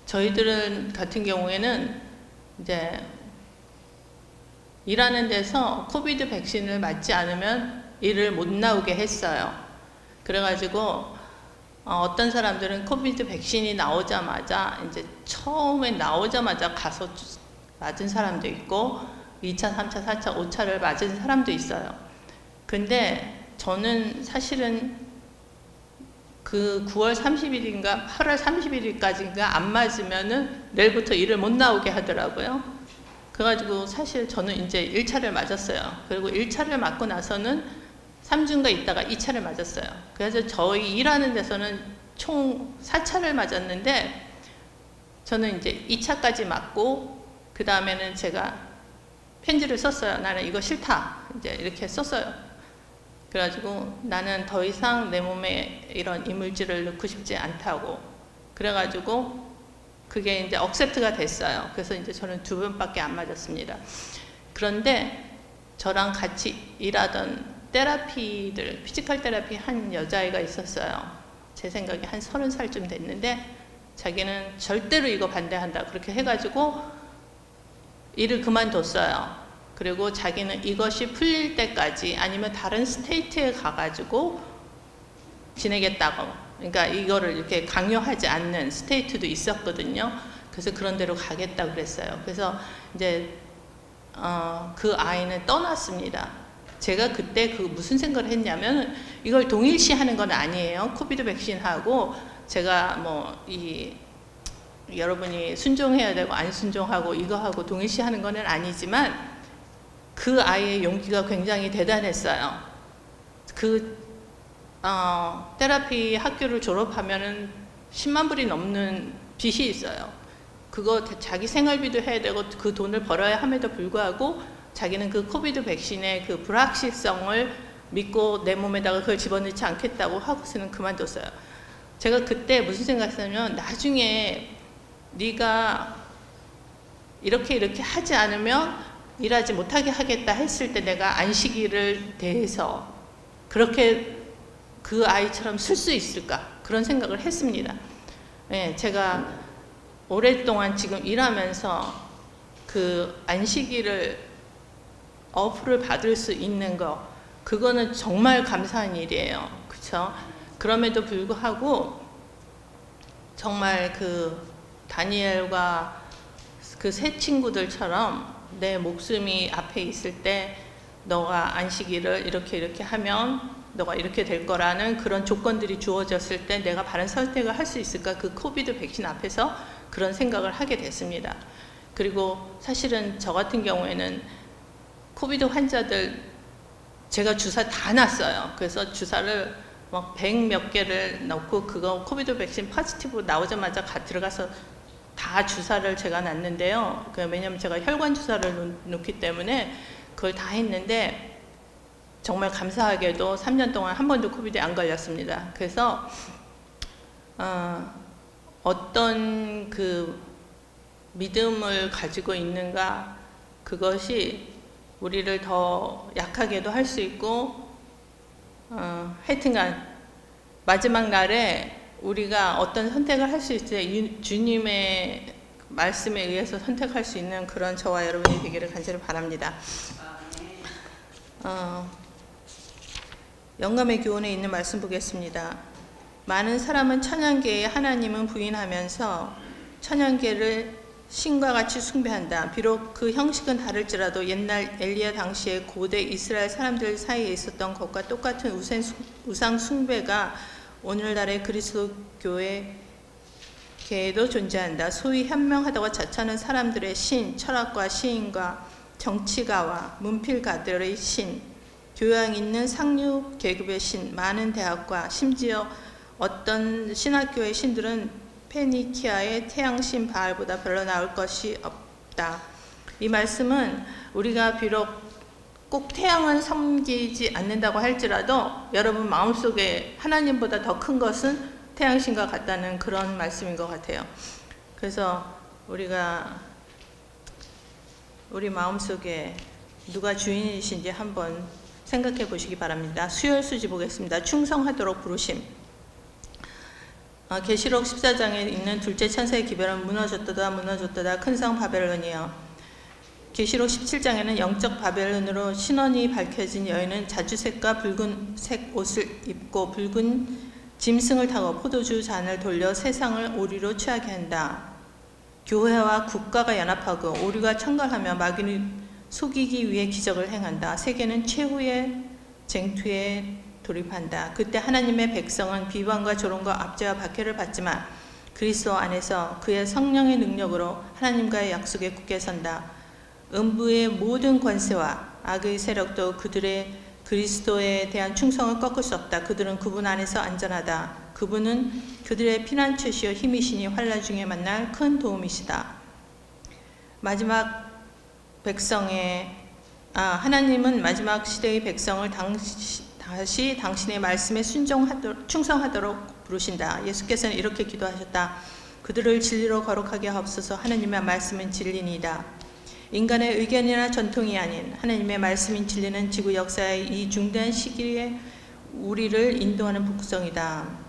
저희들은 같은 경우에는 이제 일하는 데서 코비드 백신을 맞지 않으면 일을 못 나오게 했어요. 그래가지고 어떤 사람들은 코비드 백신이 나오자마자 이제 처음에 나오자마자 가서 맞은 사람도 있고 2차, 3차, 4차, 5차를 맞은 사람도 있어요. 근데 저는 사실은 그 9월 30일인가 8월 30일까지인가 안 맞으면은 내일부터 일을 못 나오게 하더라고요. 그래가지고 사실 저는 이제 1차를 맞았어요. 그리고 1차를 맞고 나서는 3주인가 있다가 2차를 맞았어요. 그래서 저희 일하는 데서는 총 4차를 맞았는데 저는 이제 2차까지 맞고 그 다음에는 제가 편지를 썼어요. 나는 이거 싫다. 이제 이렇게 썼어요. 그래가지고 나는 더 이상 내 몸에 이런 이물질을 넣고 싶지 않다고. 그래가지고 그게 이제 억셉트가 됐어요. 그래서 이제 저는 2번밖에 안 맞았습니다. 그런데 저랑 같이 일하던 테라피들, 피지컬 테라피 한 여자아이가 있었어요. 제 생각에 한 30살쯤 됐는데 자기는 절대로 이거 반대한다. 그렇게 해가지고 일을 그만뒀어요. 그리고 자기는 이것이 풀릴 때까지 아니면 다른 스테이트에 가가지고 지내겠다고. 그러니까 이거를 이렇게 강요하지 않는 스테이트도 있었거든요. 그래서 그런 데로 가겠다고 그랬어요. 그래서 이제 그 아이는 떠났습니다. 제가 그때 그 무슨 생각을 했냐면 이걸 동일시하는 건 아니에요. 코비드 백신하고 제가 여러분이 순종해야 되고 안 순종하고 이거하고 동일시하는 건 아니지만 그 아이의 용기가 굉장히 대단했어요. 테라피 학교를 졸업하면은 10만 불이 넘는 빚이 있어요. 그거 자기 생활비도 해야 되고 그 돈을 벌어야 함에도 불구하고 자기는 그 코비드 백신의 그 불확실성을 믿고 내 몸에다가 그걸 집어넣지 않겠다고 하고서는 그만뒀어요. 제가 그때 무슨 생각했냐면 나중에 네가 이렇게 하지 않으면 일하지 못하게 하겠다 했을 때 내가 안식일을 대해서 그렇게 그 아이처럼 쓸 수 있을까? 그런 생각을 했습니다. 네, 제가 오랫동안 지금 일하면서 그 안식일을 어플을 받을 수 있는 거, 그거는 정말 감사한 일이에요. 그쵸? 그럼에도 불구하고 정말 그 다니엘과 그 세 친구들처럼 내 목숨이 앞에 있을 때 너가 안식일을 이렇게 하면 너가 이렇게 될 거라는 그런 조건들이 주어졌을 때 내가 바른 선택을 할 수 있을까? 그 코비드 백신 앞에서 그런 생각을 하게 됐습니다. 그리고 사실은 저 같은 경우에는 코비드 환자들 제가 주사 다 놨어요. 그래서 주사를 막 100몇 개를 넣고 그거 코비드 백신 포지티브 나오자마자 들어가서 다 주사를 제가 놨는데요. 왜냐면 제가 혈관 주사를 놓기 때문에 그걸 다 했는데 정말 감사하게도 3년 동안 한 번도 코비드에 안 걸렸습니다. 그래서 어떤 그 믿음을 가지고 있는가, 그것이 우리를 더 약하게도 할 수 있고, 하여튼간 마지막 날에 우리가 어떤 선택을 할 수 있어요. 주님의 말씀에 의해서 선택할 수 있는 그런 저와 여러분이 되기를 간절히 바랍니다. 영감의 교훈에 있는 말씀 보겠습니다. 많은 사람은 천연계에 하나님은 부인하면서 천연계를 신과 같이 숭배한다. 비록 그 형식은 다를지라도 옛날 엘리야 당시에 고대 이스라엘 사람들 사이에 있었던 것과 똑같은 우상 숭배가 오늘날의 그리스도교회에도 존재한다. 소위 현명하다고 자처하는 사람들의 신, 철학과 시인과 정치가와 문필가들의 신, 교양 있는 상류 계급의 신, 많은 대학과 심지어 어떤 신학교의 신들은 페니키아의 태양신 바알보다 별로 나을 것이 없다. 이 말씀은 우리가 비록 꼭 태양은 섬기지 않는다고 할지라도 여러분 마음속에 하나님보다 더 큰 것은 태양신과 같다는 그런 말씀인 것 같아요. 그래서 우리 마음속에 누가 주인이신지 한번 생각해 보시기 바랍니다. 수열수지 보겠습니다. 충성하도록 부르심. 계시록 14장에 있는 둘째 천사의 기별은 무너졌도다 큰 성 바벨론이여. 계시록 17장에는 영적 바벨론으로 신원이 밝혀진 여인은 자주색과 붉은색 옷을 입고 붉은 짐승을 타고 포도주 잔을 돌려 세상을 오리로 취하게 한다. 교회와 국가가 연합하고 오류가 청갈하며 마귀를 속이기 위해 기적을 행한다. 세계는 최후의 쟁투에 돌입한다. 그때 하나님의 백성은 비방과 조롱과 압제와 박해를 받지만 그리스도 안에서 그의 성령의 능력으로 하나님과의 약속에 굳게 선다. 음부의 모든 권세와 악의 세력도 그들의 그리스도에 대한 충성을 꺾을 수 없다. 그들은 그분 안에서 안전하다. 그분은 그들의 피난처시요 힘이시니 환난 중에 만날 큰 도움이시다. 마지막 하나님은 마지막 시대의 백성을 다시 당신의 말씀에 충성하도록 부르신다. 예수께서는 이렇게 기도하셨다. 그들을 진리로 거룩하게 하옵소서. 하나님의 말씀은 진리니이다. 인간의 의견이나 전통이 아닌 하나님의 말씀인 진리는 지구 역사의 이 중대한 시기에 우리를 인도하는 북성이다.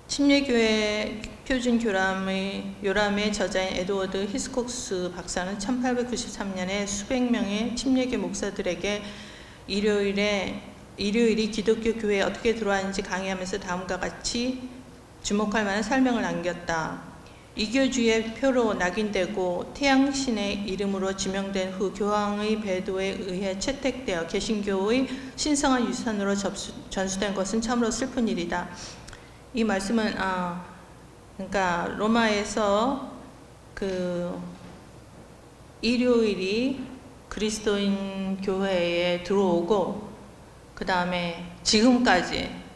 침례교회 표준 요람의 저자인 에드워드 히스콕스 박사는 1893년에 수백 명의 침례교 목사들에게 일요일이 기독교 교회에 어떻게 들어왔는지 강의하면서 다음과 같이 주목할 만한 설명을 남겼다. 이교주의 표로 낙인되고 태양신의 이름으로 지명된 후 교황의 배도에 의해 채택되어 개신교의 신성한 유산으로 전수된 것은 참으로 슬픈 일이다. 이 말씀은 그러니까 로마에서 그 일요일이 그리스도인 교회에 들어오고 그 다음에 지금까지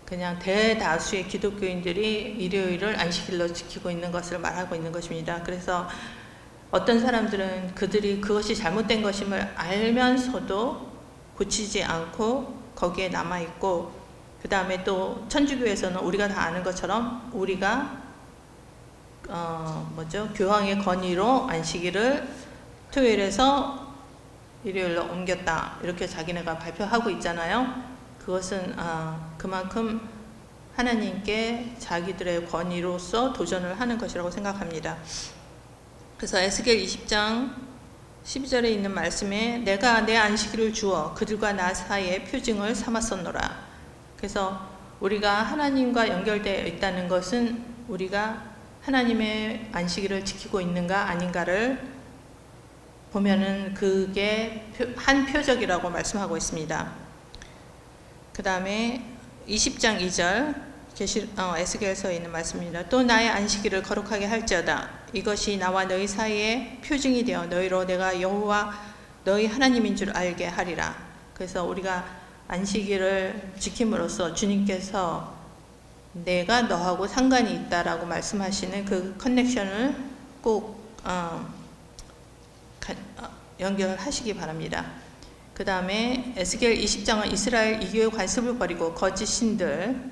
그냥 대다수의 기독교인들이 일요일을 안식일로 지키고 있는 것을 말하고 있는 것입니다. 그래서 어떤 사람들은 그들이 그것이 잘못된 것임을 알면서도 고치지 않고 거기에 남아있고, 그 다음에 또 천주교에서는 우리가 다 아는 것처럼 우리가 교황의 건의로 안식일을 토요일에서 일요일로 옮겼다 이렇게 자기네가 발표하고 있잖아요. 그것은 그만큼 하나님께 자기들의 권위로서 도전을 하는 것이라고 생각합니다. 그래서 에스겔 20장 12절에 있는 말씀에 내가 내 안식일을 주어 그들과 나 사이에 표징을 삼았었노라. 그래서 우리가 하나님과 연결되어 있다는 것은 우리가 하나님의 안식일을 지키고 있는가 아닌가를 보면은 그게 한 표적이라고 말씀하고 있습니다. 그 다음에 20장 2절 에스겔서에 있는 말씀입니다. 또 나의 안식일을 거룩하게 할지어다. 이것이 나와 너희 사이에 표징이 되어 너희로 내가 여호와 너희 하나님인 줄 알게 하리라. 그래서 우리가 안식일을 지킴으로써 주님께서 내가 너하고 상관이 있다라고 말씀하시는 그 커넥션을 꼭 연결하시기 바랍니다. 그 다음에 에스겔 20장은 이스라엘 이교의 관습을 버리고 거짓 신들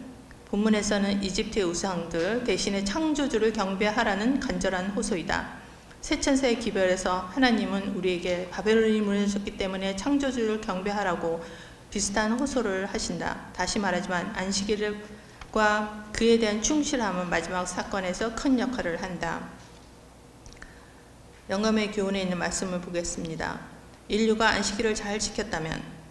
본문에서는 이집트의 우상들 대신에 창조주를 경배하라는 간절한 호소이다. 새 천사의 기별에서 하나님은 우리에게 바벨론이 무너졌기 때문에 창조주를 경배하라고 비슷한 호소를 하신다. 다시 말하지만 안식일과 그에 대한 충실함은 마지막 사건에서 큰 역할을 한다. 영감의 교훈에 있는 말씀을 보겠습니다. 인류가 안식일을 잘 지켰다면,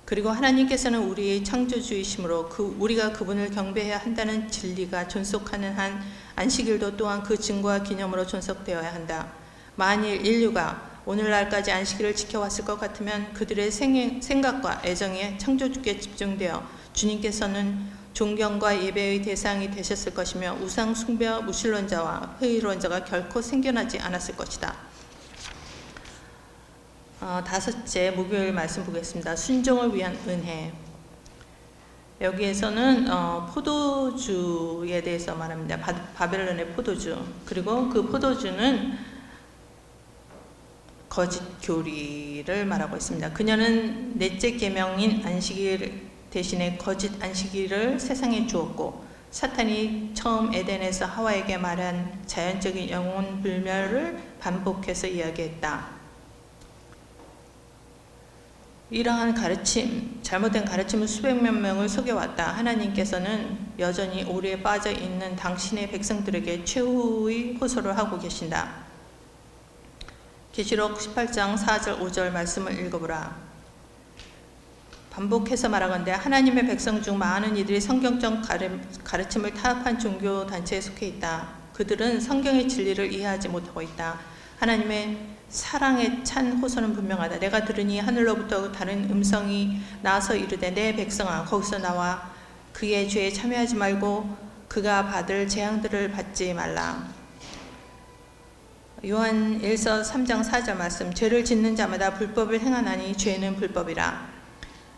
그리고 하나님께서는 우리의 창조주이심으로 우리가 그분을 경배해야 한다는 진리가 존속하는 한 안식일도 또한 그 증거와 기념으로 존속되어야 한다. 만일 인류가 오늘날까지 안식일을 지켜왔을 것 같으면 그들의 생각과 애정이 창조주께 집중되어 주님께서는 존경과 예배의 대상이 되셨을 것이며 우상 숭배 무신론자와 회의론자가 결코 생겨나지 않았을 것이다. 다섯째, 목요일 말씀 보겠습니다. 순종을 위한 은혜. 여기에서는 포도주에 대해서 말합니다. 바벨론의 포도주. 그리고 그 포도주는 거짓 교리를 말하고 있습니다. 그녀는 넷째 계명인 안식일 대신에 거짓 안식일을 세상에 주었고, 사탄이 처음 에덴에서 하와에게 말한 자연적인 영혼 불멸을 반복해서 이야기했다. 이러한 가르침, 잘못된 가르침을 수백몇 명을 속여왔다. 하나님께서는 여전히 오류에 빠져 있는 당신의 백성들에게 최후의 호소를 하고 계신다. 계시록 18장 4절 5절 말씀을 읽어보라. 반복해서 말하건대 하나님의 백성 중 많은 이들이 성경적 가르침을 타협한 종교 단체에 속해 있다. 그들은 성경의 진리를 이해하지 못하고 있다. 하나님의 사랑에 찬 호소는 분명하다. 내가 들으니 하늘로부터 다른 음성이 나와서 이르되 내 백성아 거기서 나와 그의 죄에 참여하지 말고 그가 받을 재앙들을 받지 말라. 요한 1서 3장 4절 말씀. 죄를 짓는 자마다 불법을 행하나니 죄는 불법이라.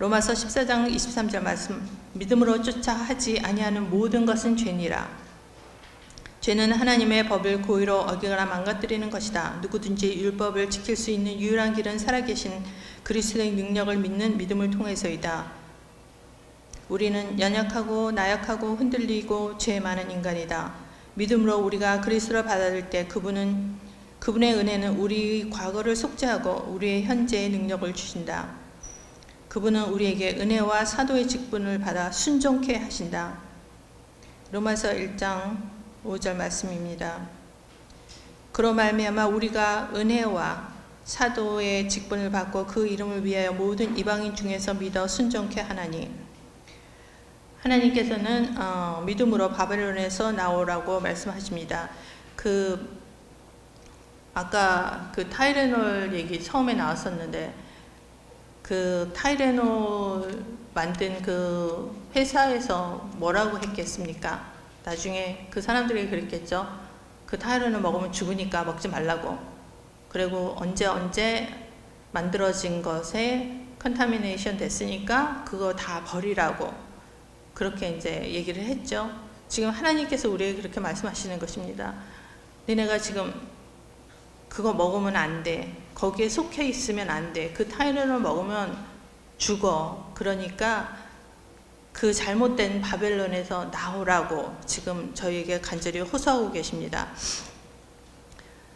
로마서 14장 23절 말씀. 믿음으로 쫓아 하지 아니하는 모든 것은 죄니라. 죄는 하나님의 법을 고의로 어기거나 망가뜨리는 것이다. 누구든지 율법을 지킬 수 있는 유일한 길은 살아계신 그리스도의 능력을 믿는 믿음을 통해서이다. 우리는 연약하고 나약하고 흔들리고 죄 많은 인간이다. 믿음으로 우리가 그리스도를 받아들일 때 그분의 은혜는 우리의 과거를 속죄하고 우리의 현재의 능력을 주신다. 그분은 우리에게 은혜와 사도의 직분을 받아 순종케 하신다. 로마서 1장 5절 말씀입니다. 그로 말미암아 우리가 은혜와 사도의 직분을 받고 그 이름을 위하여 모든 이방인 중에서 믿어 순종케 하나니. 하나님께서는 믿음으로 바벨론에서 나오라고 말씀하십니다. 아까 그 타이레놀 얘기 처음에 나왔었는데, 그 타이레놀 만든 그 회사에서 뭐라고 했겠습니까? 나중에 그 사람들이 그랬겠죠. 그 타이레놀 먹으면 죽으니까 먹지 말라고. 그리고 언제 만들어진 것에 컨타미네이션 됐으니까 그거 다 버리라고. 그렇게 이제 얘기를 했죠. 지금 하나님께서 우리에게 그렇게 말씀하시는 것입니다. 너네가 지금 그거 먹으면 안 돼. 거기에 속해 있으면 안 돼. 그 타이레놀 먹으면 죽어. 그러니까 그 잘못된 바벨론에서 나오라고 지금 저희에게 간절히 호소하고 계십니다.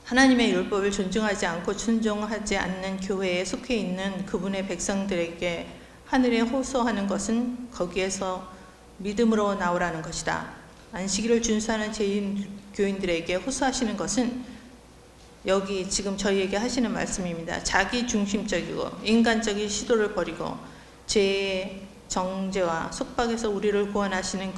하나님의 율법을 존중하지 않고 순종하지 않는 교회에 속해 있는 그분의 백성들에게 하늘에 호소하는 것은 거기에서 믿음으로 나오라는 것이다. 안식일을 준수하는 재인교인들에게 호소하시는 것은 여기 지금 저희에게 하시는 말씀입니다. 자기 중심적이고 인간적인 시도를 버리고 죄의 정죄와 속박에서 우리를 구원하시는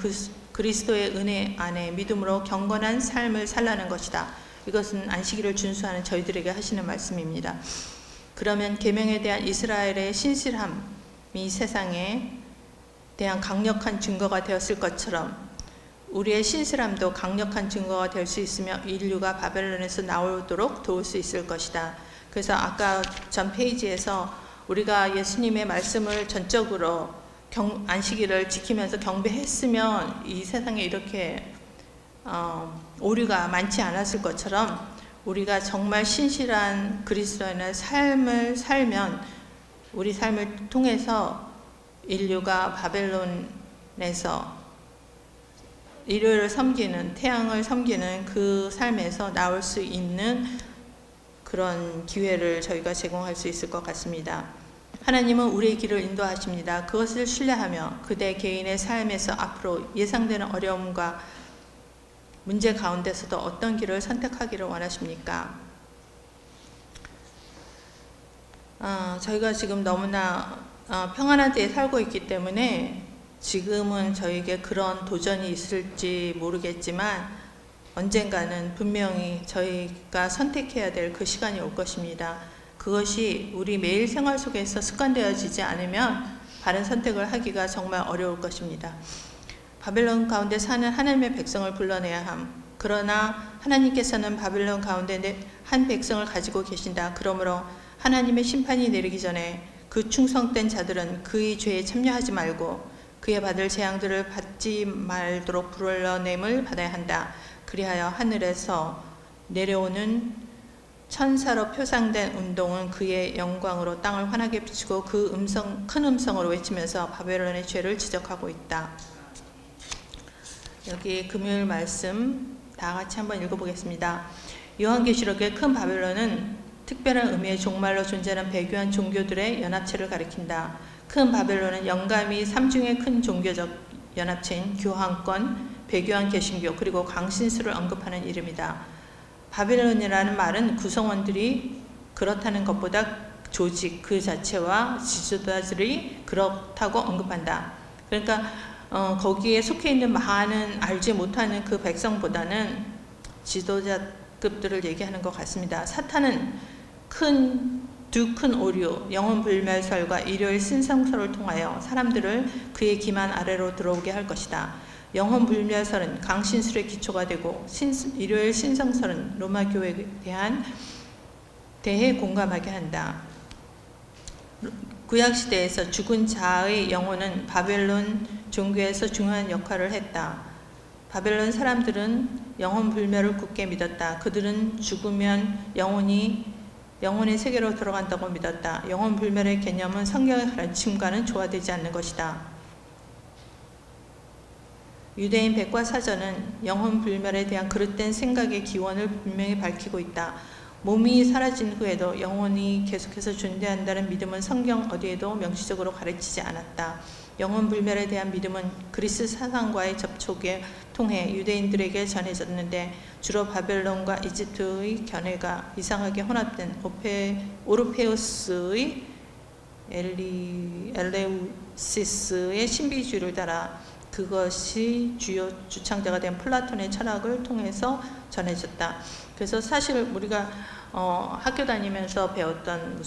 그리스도의 은혜 안에 믿음으로 경건한 삶을 살라는 것이다. 이것은 안식일을 준수하는 저희들에게 하시는 말씀입니다. 그러면 계명에 대한 이스라엘의 신실함이 세상에 대한 강력한 증거가 되었을 것처럼 우리의 신실함도 강력한 증거가 될 수 있으며 인류가 바벨론에서 나오도록 도울 수 있을 것이다. 그래서 아까 전 페이지에서 우리가 예수님의 말씀을 전적으로 안식일을 지키면서 경배했으면 이 세상에 이렇게 오류가 많지 않았을 것처럼 우리가 정말 신실한 그리스도인의 삶을 살면 우리 삶을 통해서 인류가 바벨론에서 일요일을 섬기는, 태양을 섬기는 그 삶에서 나올 수 있는 그런 기회를 저희가 제공할 수 있을 것 같습니다. 하나님은 우리의 길을 인도하십니다. 그것을 신뢰하며 그대 개인의 삶에서 앞으로 예상되는 어려움과 문제 가운데서도 어떤 길을 선택하기를 원하십니까? 저희가 지금 너무나 평안한 때에 살고 있기 때문에 지금은 저에게 그런 도전이 있을지 모르겠지만 언젠가는 분명히 저희가 선택해야 될 그 시간이 올 것입니다. 그것이 우리 매일 생활 속에서 습관되어지지 않으면 바른 선택을 하기가 정말 어려울 것입니다. 바벨론 가운데 사는 하나님의 백성을 불러내야 함. 그러나 하나님께서는 바벨론 가운데 한 백성을 가지고 계신다. 그러므로 하나님의 심판이 내리기 전에 그 충성된 자들은 그의 죄에 참여하지 말고 그의 받을 재앙들을 받지 말도록 불러냄을 받아야 한다. 그리하여 하늘에서 내려오는 천사로 표상된 운동은 그의 영광으로 땅을 환하게 비추고 그 큰 음성으로 외치면서 바벨론의 죄를 지적하고 있다. 여기 금요일 말씀 다 같이 한번 읽어보겠습니다. 요한계시록의 큰 바벨론은 특별한 의미의 종말로 존재하는 배교한 종교들의 연합체를 가리킨다. 큰 바벨론은 영감이 3중의 큰 종교적 연합체인 교황권, 배교한 개신교, 그리고 강신수를 언급하는 이름이다. 바벨론이라는 말은 구성원들이 그렇다는 것보다 조직 그 자체와 지도자들이 그렇다고 언급한다. 그러니까 거기에 속해 있는 많은 알지 못하는 그 백성보다는 지도자급들을 얘기하는 것 같습니다. 사탄은 두 큰 오류, 영혼 불멸설과 일요일 신성설을 통하여 사람들을 그의 기만 아래로 들어오게 할 것이다. 영혼 불멸설은 강신술의 기초가 되고 일요일 신성설은 로마 교회에 대해 공감하게 한다. 구약 시대에서 죽은 자의 영혼은 바벨론 종교에서 중요한 역할을 했다. 바벨론 사람들은 영혼 불멸을 굳게 믿었다. 그들은 죽으면 영혼의 세계로 들어간다고 믿었다. 영혼 불멸의 개념은 성경의 가르침과는 조화되지 않는 것이다. 유대인 백과사전은 영혼 불멸에 대한 그릇된 생각의 기원을 분명히 밝히고 있다. 몸이 사라진 후에도 영혼이 계속해서 존재한다는 믿음은 성경 어디에도 명시적으로 가르치지 않았다. 영혼 불멸에 대한 믿음은 그리스 사상과의 접촉에 통해 유대인들에게 전해졌는데 주로 바벨론과 이집트의 견해가 이상하게 혼합된 오르페우스의 엘레우시스의 신비주의를 따라 그것이 주요 주창자가 된 플라톤의 철학을 통해서 전해졌다. 그래서 사실 우리가 학교 다니면서 배웠던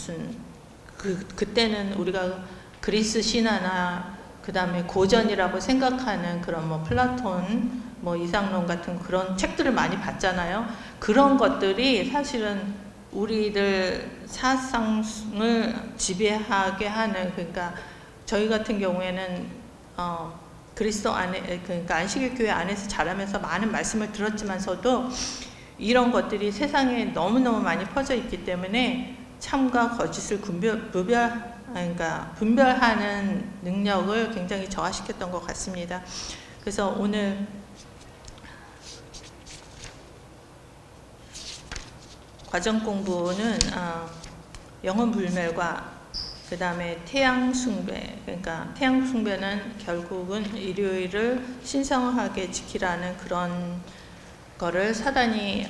그때는 우리가 그리스 신화나 그 다음에 고전이라고 생각하는 그런 플라톤, 이상론 같은 그런 책들을 많이 봤잖아요. 그런 것들이 사실은 우리들 사상을 지배하게 하는, 그러니까 저희 같은 경우에는 그리스도 안에, 그러니까 안식일 교회 안에서 자라면서 많은 말씀을 들었지만서도 이런 것들이 세상에 너무너무 많이 퍼져 있기 때문에 참과 거짓을 분별하는 능력을 굉장히 저하시켰던 것 같습니다. 그래서 오늘 과정 공부는 영혼 불멸과 그 다음에 태양 숭배, 그러니까 태양 숭배는 결국은 일요일을 신성하게 지키라는 그런 거를 사단이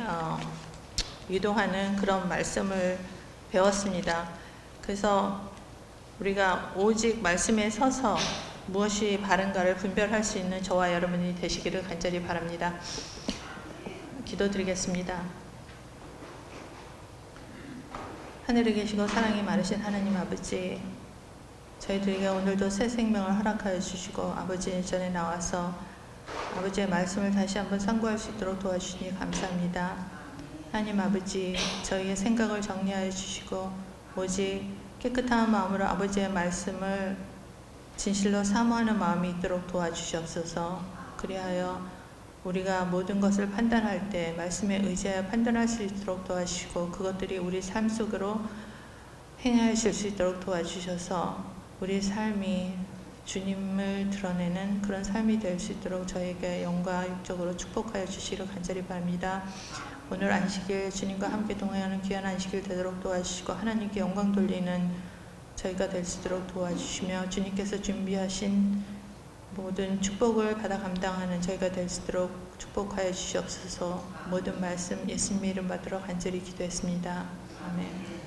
유도하는 그런 말씀을 배웠습니다. 그래서 우리가 오직 말씀에 서서 무엇이 바른가를 분별할 수 있는 저와 여러분이 되시기를 간절히 바랍니다. 기도드리겠습니다. 하늘에 계시고 사랑이 많으신 하나님 아버지, 저희들에게 오늘도 새 생명을 허락하여 주시고 아버지 전에 나와서 아버지의 말씀을 다시 한번 상고할 수 있도록 도와주시니 감사합니다. 하나님 아버지, 저희의 생각을 정리하여 주시고 오직 깨끗한 마음으로 아버지의 말씀을 진실로 사모하는 마음이 있도록 도와주시옵소서. 그리하여 우리가 모든 것을 판단할 때 말씀에 의지하여 판단할 수 있도록 도와주시고 그것들이 우리 삶 속으로 행하실 수 있도록 도와주셔서 우리 삶이 주님을 드러내는 그런 삶이 될 수 있도록 저에게 영과 육적으로 축복하여 주시기를 간절히 바랍니다. 오늘 안식일 주님과 함께 동행하는 귀한 안식일 되도록 도와주시고 하나님께 영광 돌리는 저희가 될 수 있도록 도와주시며 주님께서 준비하신 모든 축복을 받아 감당하는 저희가 될 수 있도록 축복하여 주시옵소서. 모든 말씀 예수님 이름 받들어 간절히 기도했습니다. 아멘.